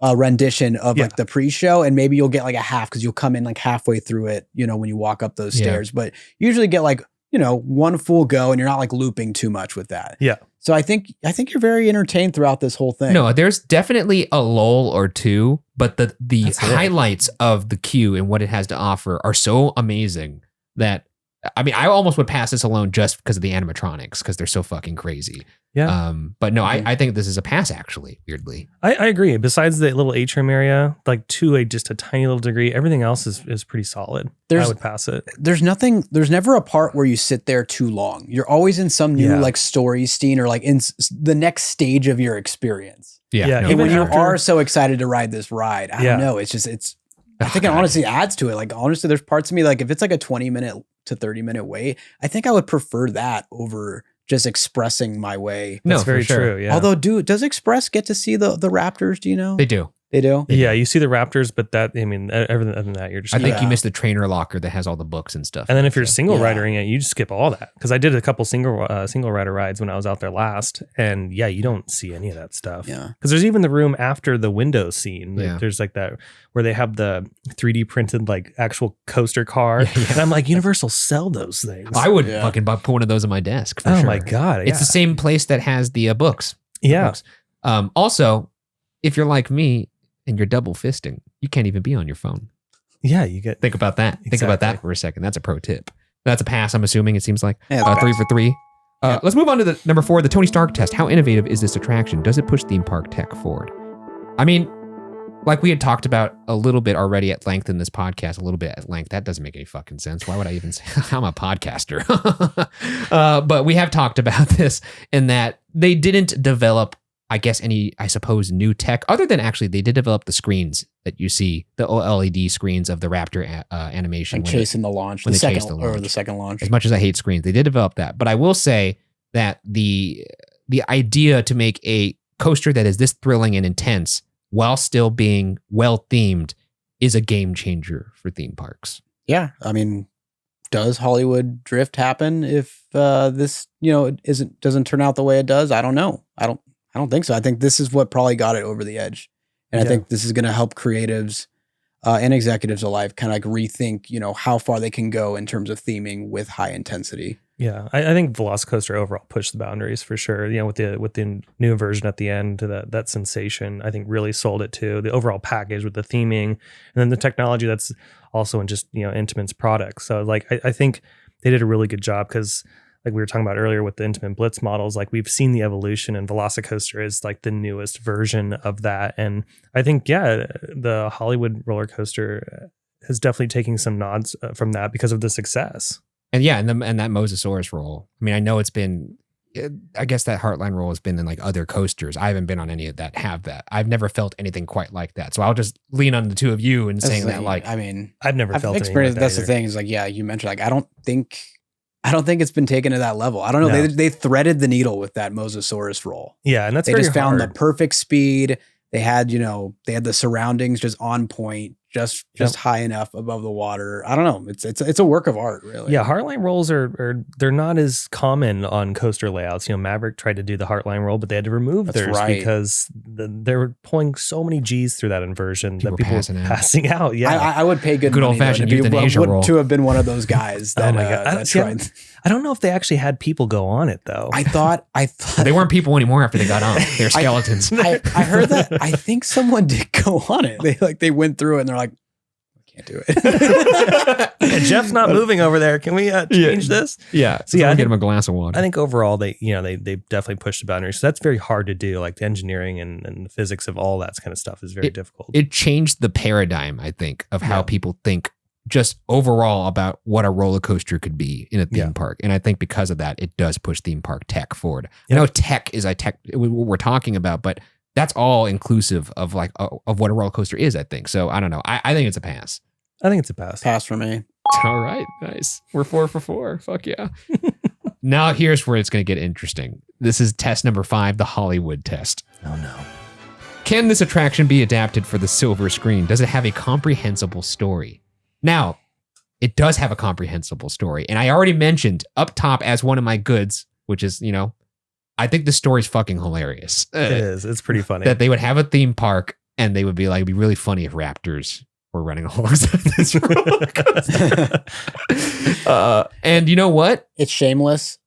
rendition of like the pre-show, and maybe you'll get like a half because you'll come in like halfway through it, when you walk up those stairs, but usually get like, one full go, and you're not like looping too much with that. Yeah. So I think you're very entertained throughout this whole thing. No, there's definitely a lull or two, but the highlights of the queue and what it has to offer are so amazing that, I mean, I almost would pass this alone just because of the animatronics, because they're so fucking crazy. Yeah. But no, I think this is a pass, actually, weirdly. I agree. Besides the little atrium area, like to just a tiny little degree, everything else is pretty solid. I would pass it. There's never a part where you sit there too long. You're always in some new like story scene or like in the next stage of your experience. Yeah. And when you are so excited to ride this ride, I don't know. I think it honestly adds to it. Like, honestly, there's parts of me, like if it's like a 20-minute to 30-minute wait, I think I would prefer that over just expressing my way. That's very true. Yeah. Although, does Express get to see the Raptors? Do you know? They do. They do? Yeah, you see the Raptors, but everything other than that, you're just... I think you missed the trainer locker that has all the books and stuff. And then if you're single ridering it, you just skip all that. Because I did a couple single rider rides when I was out there last. And yeah, you don't see any of that stuff. Yeah. Because there's even the room after the window scene. Yeah. There's like that where they have the 3D printed like actual coaster car. And I'm like, Universal sell those things. I would fucking put one of those on my desk for sure. Oh my God. It's the same place that has the books. Yeah. Books. Also, if you're like me, and you're double fisting, you can't even be on your phone. Yeah, you get... Think about that. Exactly. Think about that for a second. That's a pro tip. That's a pass, I'm assuming, it seems like. Yeah, 3 for 3. Let's move on to the number 4, the Tony Stark test. How innovative is this attraction? Does it push theme park tech forward? I mean, like we had talked about a little bit already at length in this podcast, That doesn't make any fucking sense. Why would I even say I'm a podcaster? But we have talked about this in that they didn't develop, I guess, I suppose, new tech, other than actually they did develop the screens that you see, the OLED screens of the Raptor animation. And chasing the launch, the second launch. As much as I hate screens, they did develop that. But I will say that the idea to make a coaster that is this thrilling and intense while still being well themed is a game changer for theme parks. Yeah. I mean, does Hollywood Drift happen if this, doesn't turn out the way it does? I don't know. I don't think so. I think this is what probably got it over the edge. And I think this is going to help creatives and executives alike kind of like rethink, how far they can go in terms of theming with high intensity. Yeah, I think VelociCoaster overall pushed the boundaries for sure. With the new version at the end, that sensation, I think really sold it too. The overall package with the theming, and then the technology that's also in just Intamin's products. So like I think they did a really good job because, like we were talking about earlier with the Intamin Blitz models, like we've seen the evolution, and VelociCoaster is like the newest version of that. And I think, the Hollywood roller coaster is definitely taking some nods from that because of the success. And and that Mosasaurus roll. I mean, I know it's been, I guess that Heartline roll has been in like other coasters. I haven't been on any of that have that. I've never felt anything quite like that. So I'll just lean on the two of you and saying that, like, I mean, I've never felt anything like that. That's the thing is like, you mentioned, like, I don't think it's been taken to that level. I don't know. No. They threaded the needle with that Mosasaurus roll. Yeah. And that's they very just found hard. the perfect speed. They had, they had the surroundings just on point, just high enough above the water. I don't know. It's a work of art, really. Yeah, Heartline rolls they're not as common on coaster layouts. Maverick tried to do the Heartline roll, but they had to remove theirs because they were pulling so many G's through that inversion that people were passing out. Yeah, I would pay good old fashioned euthanasia roll to have been one of those guys. That, oh my God. that tried. I don't know if they actually had people go on it though. I thought they weren't people anymore after they got on. They're skeletons. I heard that. I think someone did go on it. They went through it and they're like, can't do it. Yeah, Jeff's not moving over there. Can we change this? Yeah. So I get him a glass of water. I think overall they definitely pushed the boundaries. So that's very hard to do. Like the engineering and the physics of all that kind of stuff is very difficult. It changed the paradigm, I think, of how people think just overall about what a roller coaster could be in a theme park. And I think because of that, it does push theme park tech forward. I know tech is what we're talking about, but that's all inclusive of of what a roller coaster is, I think. So I don't know. I think it's a pass. I think it's a pass. Pass for me. All right. Nice. We're 4 for 4. Fuck yeah. Now here's where it's going to get interesting. This is test number 5, the Hollywood test. Oh no. Can this attraction be adapted for the silver screen? Does it have a comprehensible story? Now, it does have a comprehensible story. And I already mentioned up top as one of my goods, which is, I think the story's fucking hilarious. It is. It's pretty funny. That they would have a theme park and they would be like, it'd be really funny if raptors were running alongside this roller coaster. And you know what? It's shameless.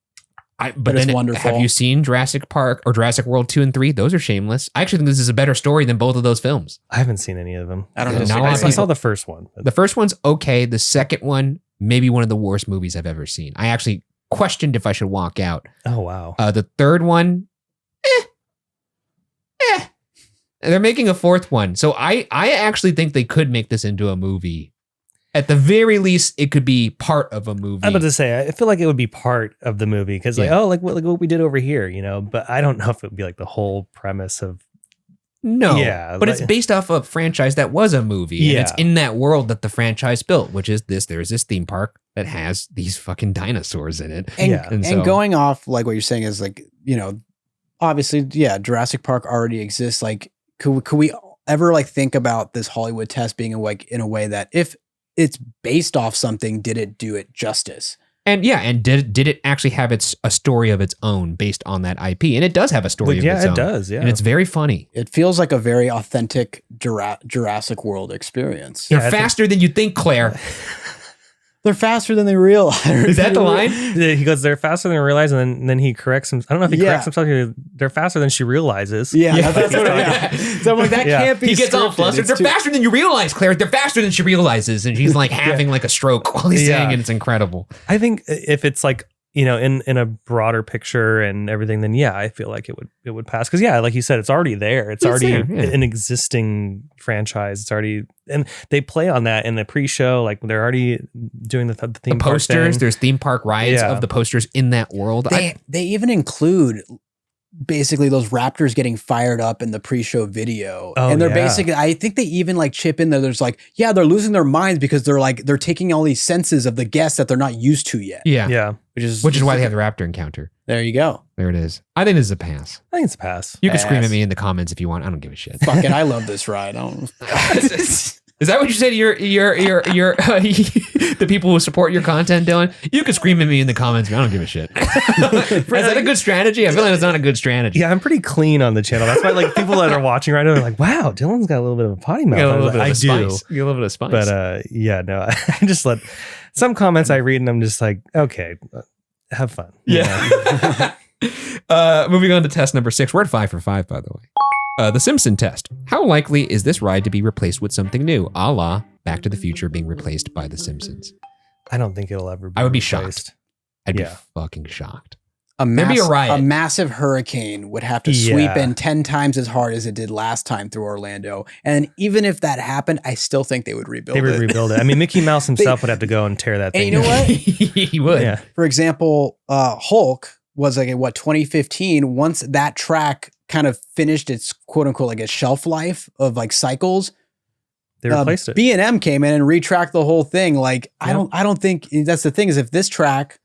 But it's wonderful. Have you seen Jurassic Park or Jurassic World 2 and 3? Those are shameless. I actually think this is a better story than both of those films. I haven't seen any of them. I don't know. I saw the first one. The first one's okay. The second one, maybe one of the worst movies I've ever seen. I actually questioned if I should walk out. Oh, wow. The third one, And they're making a fourth one. So I actually think they could make this into a movie. At the very least, it could be part of a movie. I'm about to say, I feel like it would be part of the movie because like what we did over here, but I don't know if it would be like the whole premise of. No, but like, it's based off a franchise that was a movie. Yeah. And it's in that world that the franchise built, which is there's this theme park that has these fucking dinosaurs in it. And going off like what you're saying is like, obviously, Jurassic Park already exists. Like, could we ever like think about this Hollywood test being in a way that if it's based off something, did it do it justice? And did it actually have a story of its own based on that IP? And it does have a story of its own. Yeah, it does. Yeah, and it's very funny. It feels like a very authentic Jurassic World experience. They're faster than you think, Claire. They're faster than they realize. Is that the line? He goes, they're faster than they realize, and then he corrects him. I don't know if he corrects himself. They're faster than she realizes. Yeah, that's what So I'm like, that can't be. He gets all flustered. They're faster than you realize, Claire. They're faster than she realizes, and she's like having like a stroke while he's saying it. It's incredible. I think if it's like, in a broader picture and everything, then I feel like it would pass. Because like you said, it's already there. It's already an existing franchise. It's already, and they play on that in the pre-show. Like they're already doing the theme park posters. thing. There's theme park rides of the posters in that world. They even include basically those raptors getting fired up in the pre-show video. And they're basically, I think they even like chip in there. There's like, they're losing their minds because they're taking all these senses of the guests that they're not used to yet. Yeah. Which is why they have the raptor encounter. There you go. There it is. I think this is a pass. I think it's a pass. You can scream at me in the comments if you want. I don't give a shit. Fuck it. I love this ride. Is that what you say to your the people who support your content, Dylan? You can scream at me in the comments. I don't give a shit. Is that a good strategy? I feel like it's not a good strategy. Yeah, I'm pretty clean on the channel. That's why like people that are watching right now are like, wow, Dylan's got a little bit of a potty mouth. I do. You got a little bit of spice. But no, I just let some comments I read and I'm just like, okay, have fun. Yeah. Moving on to test number 6. We're at 5 for 5, by the way. The Simpson test. How likely is this ride to be replaced with something new, a la Back to the Future being replaced by The Simpsons? I don't think it'll ever be I would be replaced. shocked. I'd be fucking shocked. There'd be a riot. A massive hurricane would have to sweep in 10 times as hard as it did last time through Orlando. And even if that happened, I still think they would rebuild it. They would rebuild it. I mean, Mickey Mouse himself would have to go and tear that thing down. And you know what? He would. Yeah. For example, Hulk was like, 2015, once that track kind of finished its quote unquote like a shelf life of like cycles, they replaced it. B&M came in and retracked the whole thing. Like I don't think that's the thing is if this track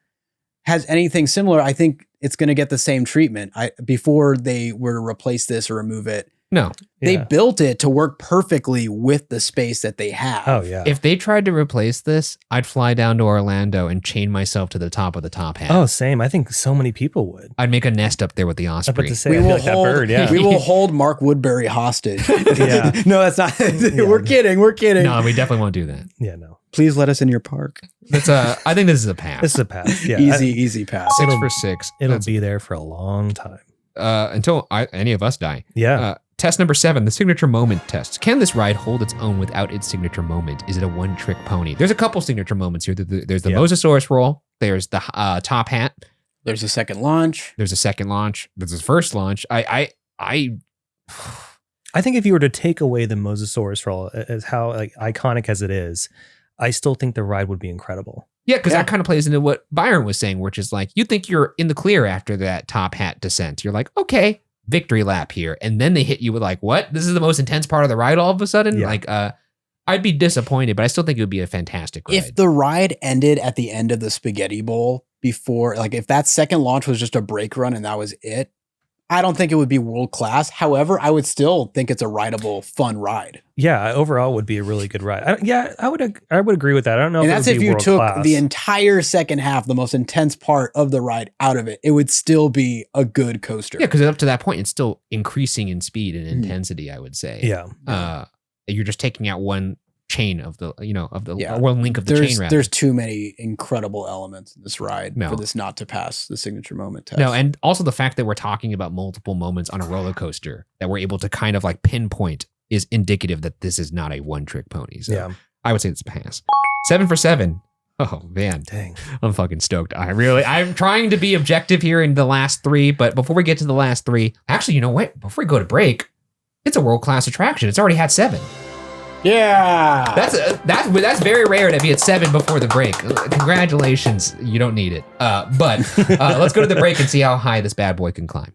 has anything similar, I think it's going to get the same treatment. Before they were to replace this or remove it. No. They built it to work perfectly with the space that they have. Oh yeah. If they tried to replace this, I'd fly down to Orlando and chain myself to the top of the top hat. Oh, same. I think so many people would. I'd make a nest up there with the osprey. I was about to say, I feel like that bird, we will hold Mark Woodbury hostage. Yeah. No, that's not. We're kidding. We're kidding. No, we definitely won't do that. Yeah, no. Please let us in your park. That's I think this is a pass. This is a pass. Yeah. Easy pass. 6 for 6. It'll be there for a long time. Until any of us die. Yeah. Test number 7, the signature moment test. Can this ride hold its own without its signature moment? Is it a one-trick pony? There's a couple signature moments here. There's the Mosasaurus roll. There's the top hat. There's a second launch. There's a second launch. There's a first launch. I think if you were to take away the Mosasaurus roll, as how like iconic as it is, I still think the ride would be incredible. Yeah, because that kind of plays into what Byron was saying, which is like, you think you're in the clear after that top hat descent. You're like, okay, victory lap here. And then they hit you with like, what? This is the most intense part of the ride all of a sudden? Yeah. Like, I'd be disappointed, but I still think it would be a fantastic ride. If the ride ended at the end of the Spaghetti Bowl before, like if that second launch was just a brake run and that was it, I don't think it would be world class. However, I would still think it's a rideable, fun ride. Yeah, overall would be a really good ride. I would agree with that. I don't know and if that's it would if be you took world-class. the entire second half, the most intense part of the ride out of it. It would still be a good coaster. Yeah, because up to that point, it's still increasing in speed and intensity, I would say. Yeah. You're just taking out one chain of the, one link of the chain rather. There's too many incredible elements in this ride for this not to pass the signature moment test. No, and also the fact that we're talking about multiple moments on a roller coaster that we're able to kind of like pinpoint is indicative that this is not a one-trick pony. So I would say it's a pass. 7 for 7. Oh man, dang! I'm fucking stoked. I'm trying to be objective here in the last 3, but before we get to the last 3, actually, you know what? Before we go to break, it's a world-class attraction. It's already had 7. Yeah, that's very rare to be at 7 before the break. Congratulations, you don't need it. But let's go to the break and see how high this bad boy can climb.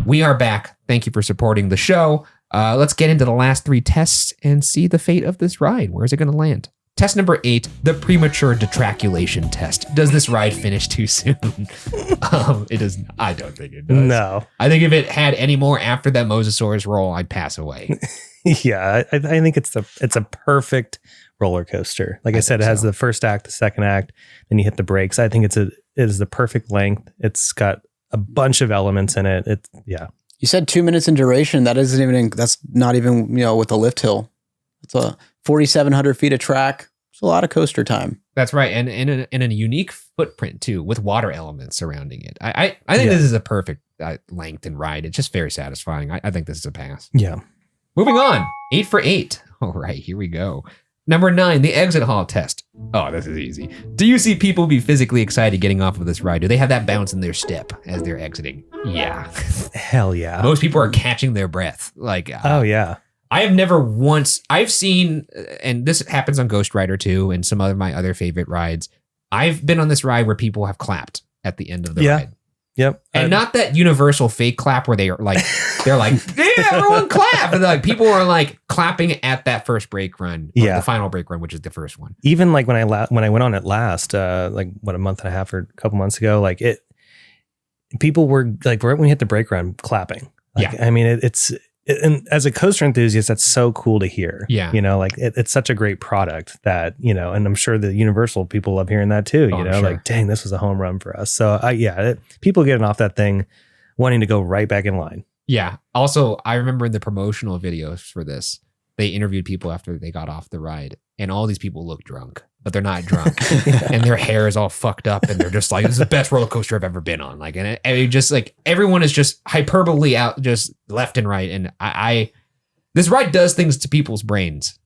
We are back. Thank you for supporting the show. Let's get into the last 3 tests and see the fate of this ride. Where is it going to land? Test number 8, the premature detraculation test. Does this ride finish too soon? It does. I don't think it does. No. I think if it had any more after that Mosasaurus roll, I'd pass away. Yeah, I think it's a perfect roller coaster. Like I said, it has the first act, the second act, then you hit the brakes. I think it is the perfect length. It's got a bunch of elements in it. You said 2 minutes in duration. That's not even, with a lift hill. It's a 4,700 feet of track. It's a lot of coaster time. That's right. And in a unique footprint too, with water elements surrounding it. I think this is a perfect length and ride. It's just very satisfying. I think this is a pass. Yeah. Moving on. 8 for 8. All right, here we go. Number 9, the exit hall test. Oh, this is easy. Do you see people be physically excited getting off of this ride? Do they have that bounce in their step as they're exiting? Yeah. Hell yeah. Most people are catching their breath. Oh yeah. I have never once, I've seen, and this happens on Ghost Rider too, and some of my other favorite rides. I've been on this ride where people have clapped at the end of the ride. Yep. And not that universal fake clap where they're like, yeah, everyone clap. And like people are like clapping at that first brake run. The final brake run, which is the first one. Even like when I went on it last, a month and a half or a couple months ago, people were like, right when we hit the brake run, clapping. I mean, and as a coaster enthusiast, that's so cool to hear. Yeah. It's such a great product that, and I'm sure the Universal people love hearing that too, sure. like, dang, this was a home run for us. So people getting off that thing, wanting to go right back in line. Yeah. Also, I remember in the promotional videos for this, they interviewed people after they got off the ride, and all these people look drunk, but they're not drunk, and their hair is all fucked up, and they're just like, "This is the best roller coaster I've ever been on." Like, and it just like everyone is just hyperbole out, just left and right, and this ride does things to people's brains,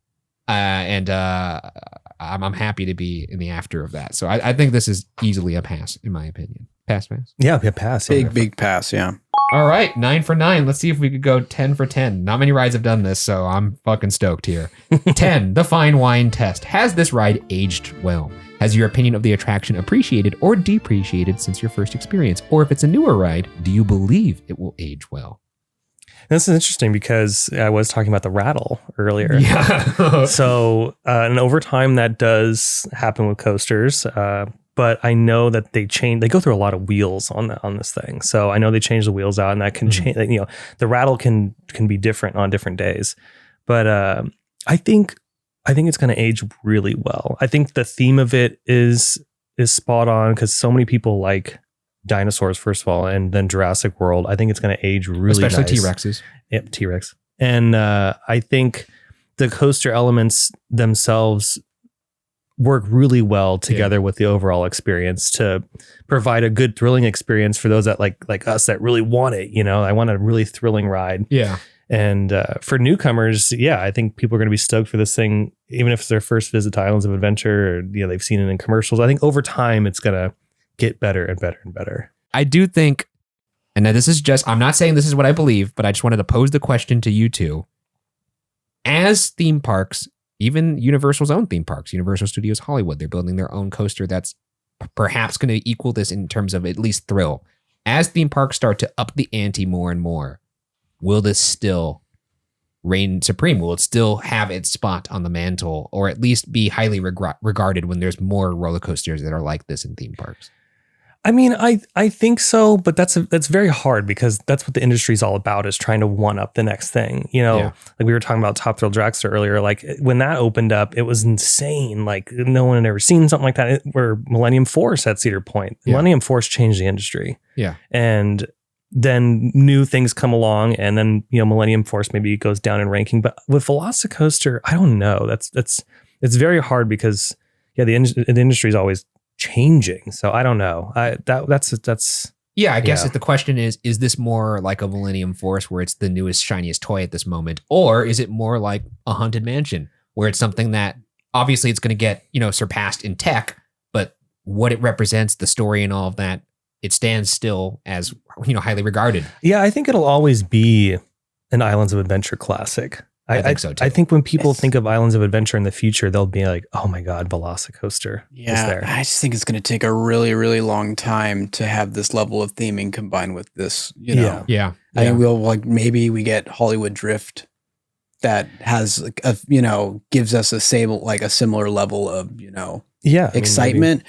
and I'm happy to be in the after of that. So I think this is easily a pass, in my opinion. Pass. Yeah, pass. Big pass. Yeah. All right, 9 for 9. Let's see if we could go 10 for 10. Not many rides have done this, so I'm fucking stoked here. 10, the fine wine test. Has this ride aged well? Has your opinion of the attraction appreciated or depreciated since your first experience? Or if it's a newer ride, do you believe it will age well? This is interesting because I was talking about the rattle earlier. Yeah. So, and over time that does happen with coasters. But I know that they go through a lot of wheels on this thing. So I know they change the wheels out, and that can change, the rattle can be different on different days. But I think it's going to age really well. I think the theme of it is spot on because so many people like dinosaurs, first of all, and then Jurassic World. I think it's going to age really especially nice. T-Rexes. Yep, T-Rex. And I think the coaster elements themselves work really well together with the overall experience to provide a good thrilling experience for those that like us that really want it. I want a really thrilling ride. Yeah. And for newcomers, I think people are going to be stoked for this thing, even if it's their first visit to Islands of Adventure or they've seen it in commercials. I think over time it's going to get better and better and better. I do think, and now this is just, I'm not saying this is what I believe, but I just wanted to pose the question to you two. As theme parks, even Universal's own theme parks, Universal Studios Hollywood, they're building their own coaster that's perhaps going to equal this in terms of at least thrill. As theme parks start to up the ante more and more, will this still reign supreme? Will it still have its spot on the mantle, or at least be highly regarded when there's more roller coasters that are like this in theme parks? I mean, I think so, but that's very hard because that's what the industry is all about, is trying to one up the next thing. Like we were talking about Top Thrill Dragster earlier, like when that opened up, it was insane. Like no one had ever seen something like that. Where Millennium Force at Cedar Point, Millennium Force changed the industry. Yeah. And then new things come along, and then, Millennium Force maybe goes down in ranking. But with VelociCoaster, I don't know. It's very hard because the industry is always changing. So I don't know. That's I guess if the question is this more like a Millennium Force where it's the newest, shiniest toy at this moment, or is it more like a Haunted Mansion where it's something that obviously it's going to get, surpassed in tech, but what it represents, the story and all of that, it stands still as, highly regarded. Yeah, I think it'll always be an Islands of Adventure classic. I think so too. I think when people think of Islands of Adventure in the future, they'll be like, "Oh my God, VelociCoaster is there." I just think it's going to take a really, really long time to have this level of theming combined with this. I think maybe we get Hollywood Drift that has like a, gives us a similar level of, excitement.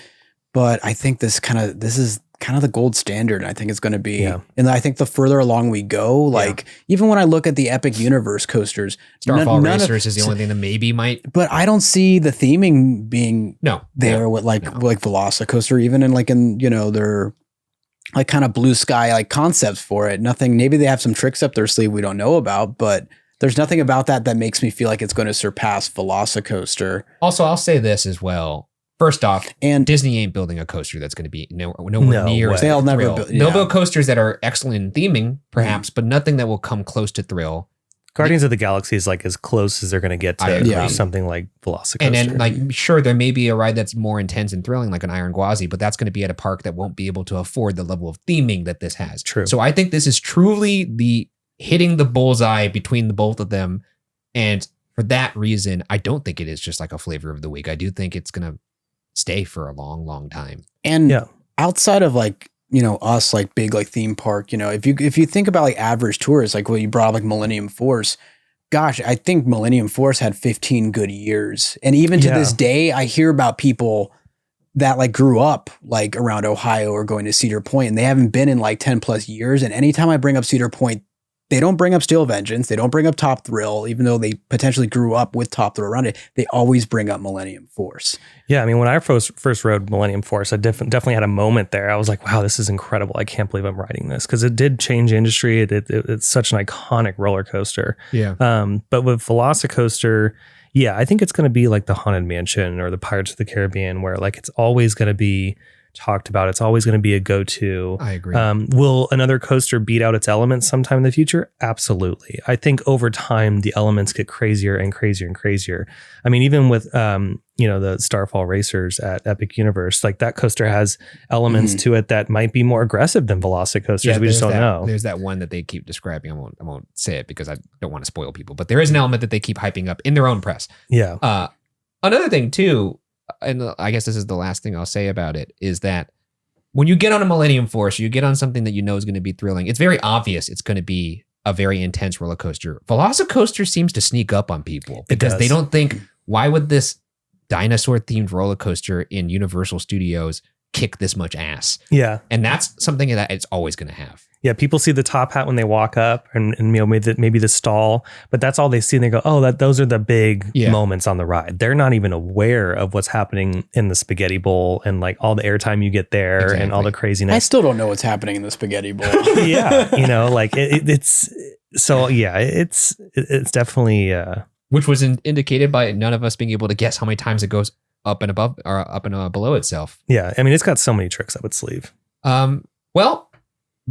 But I think this is kind of the gold standard. I think it's going to be, and I think the further along we go, like even when I look at the Epic Universe coasters, Starfall Racers is the only thing that maybe might, but I don't see the theming being with like VelociCoaster, even in their like kind of blue sky, like concepts for it. Nothing, maybe they have some tricks up their sleeve we don't know about, but there's nothing about that makes me feel like it's going to surpass VelociCoaster. Also, I'll say this as well. First off, and Disney ain't building a coaster that's going to be nowhere near. They'll never build. They'll build coasters that are excellent in theming, perhaps, but nothing that will come close to thrill. Guardians of the Galaxy is like as close as they're going to get to something like VelociCoaster. And then, sure, there may be a ride that's more intense and thrilling, like an Iron Gwazi, but that's going to be at a park that won't be able to afford the level of theming that this has. True. So I think this is truly the hitting the bullseye between the both of them, and for that reason, I don't think it is just like a flavor of the week. I do think it's going to stay for a long, long time. And outside of like, us like big like theme park, if you think about like average tourists, like what you brought up, like Millennium Force, gosh, I think Millennium Force had 15 good years. And even to this day, I hear about people that like grew up like around Ohio or going to Cedar Point, and they haven't been in like 10 plus years. And anytime I bring up Cedar Point, they don't bring up Steel Vengeance. They don't bring up Top Thrill, even though they potentially grew up with Top Thrill around it. They always bring up Millennium Force. Yeah, I mean, when I first rode Millennium Force, I definitely had a moment there. I was like, wow, this is incredible. I can't believe I'm riding this, because it did change industry. It's such an iconic roller coaster. Yeah. But with VelociCoaster, I think it's going to be like the Haunted Mansion or the Pirates of the Caribbean, where like it's always going to be talked about. It's always going to be a go-to. I agree. Will another coaster beat out its elements sometime in the future? Absolutely. I think over time, the elements get crazier and crazier and crazier. I mean, even with, the Starfall Racers at Epic Universe, like that coaster has elements to it that might be more aggressive than VelociCoasters. Yeah, we just don't know. There's that one that they keep describing. I won't say it because I don't want to spoil people, but there is an element that they keep hyping up in their own press. Yeah. Another thing too, and I guess this is the last thing I'll say about it, is that when you get on a Millennium Force, you get on something that you know is going to be thrilling. It's very obvious it's going to be a very intense roller coaster. VelociCoaster seems to sneak up on people because they don't think, why would this dinosaur themed roller coaster in Universal Studios kick this much ass? Yeah. And that's something that it's always going to have. Yeah, people see the top hat when they walk up, and maybe the stall, but that's all they see, and they go, "Oh, those are the big moments on the ride." They're not even aware of what's happening in the Spaghetti Bowl and like all the airtime you get there and all the craziness. I still don't know what's happening in the Spaghetti Bowl. It's definitely which was indicated by none of us being able to guess how many times it goes up and above or up and below itself. Yeah, I mean, it's got so many tricks up its sleeve. Well.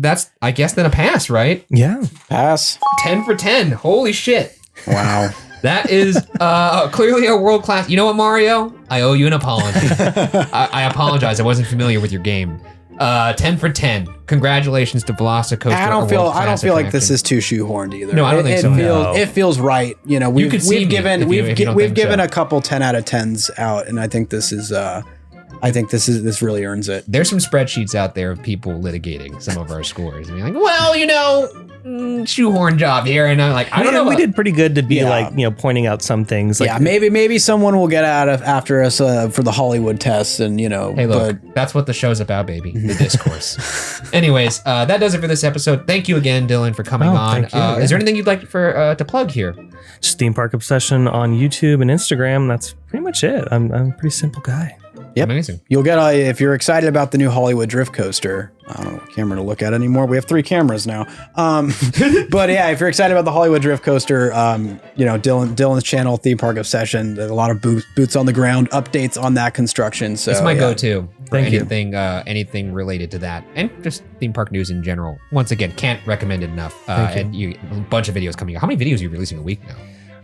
That's, I guess, then a pass, right? Yeah. Pass. 10 for 10. Holy shit. Wow. That is clearly a world-class. You know what, Mario? I owe you an apology. I apologize. I wasn't familiar with your game. 10 for 10. Congratulations to VelociCoaster. I don't feel like this is too shoehorned either. No, I don't think so. It feels right. We've given a couple 10 out of 10s out, and I think this is this really earns it. There's some spreadsheets out there of people litigating some of our scores. And you're like, well, shoehorn job here. And I'm like, I don't know. We did pretty good to be pointing out some things. Like, maybe someone will get after us for the Hollywood test. And, hey, look, that's what the show's about, baby. The discourse. Anyways, that does it for this episode. Thank you again, Dylan, for coming on. Is there anything you'd like to plug here? Just Theme Park Obsession on YouTube and Instagram. That's pretty much it. I'm a pretty simple guy. Yep. Amazing. You'll get, if you're excited about the new Hollywood Drift Coaster, I don't know what camera to look at anymore. We have 3 cameras now. But yeah, if you're excited about the Hollywood Drift Coaster, Dylan's channel, Theme Park Obsession, there's a lot of boots on the ground, updates on that construction. So it's my go-to for anything related to that, and just theme park news in general. Once again, can't recommend it enough. And a bunch of videos coming out. How many videos are you releasing a week now?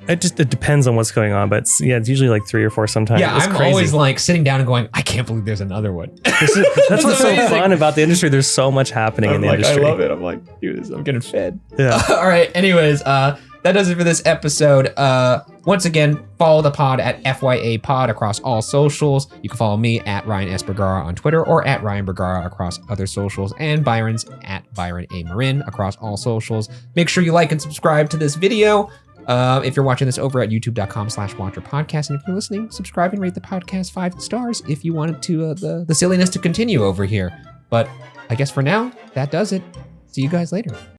It depends on what's going on, but it's usually like 3 or 4 sometimes. Yeah, I'm always like sitting down and going, I can't believe there's another one. That's what's so fun about the industry. There's so much happening in the industry. I love it. I'm like, dude, I'm getting fed. Yeah. All right. Anyways, that does it for this episode. Once again, follow the pod at FYA Pod across all socials. You can follow me at Ryan S. Bergara on Twitter or at Ryan Bergara across other socials, and Byron's at Byron A. Marin across all socials. Make sure you like and subscribe to this video. If you're watching this over at youtube.com/watcherpodcast, and if you're listening, subscribe and rate the podcast 5 stars if you wanted to the silliness to continue over here. But I guess for now, that does it. See you guys later.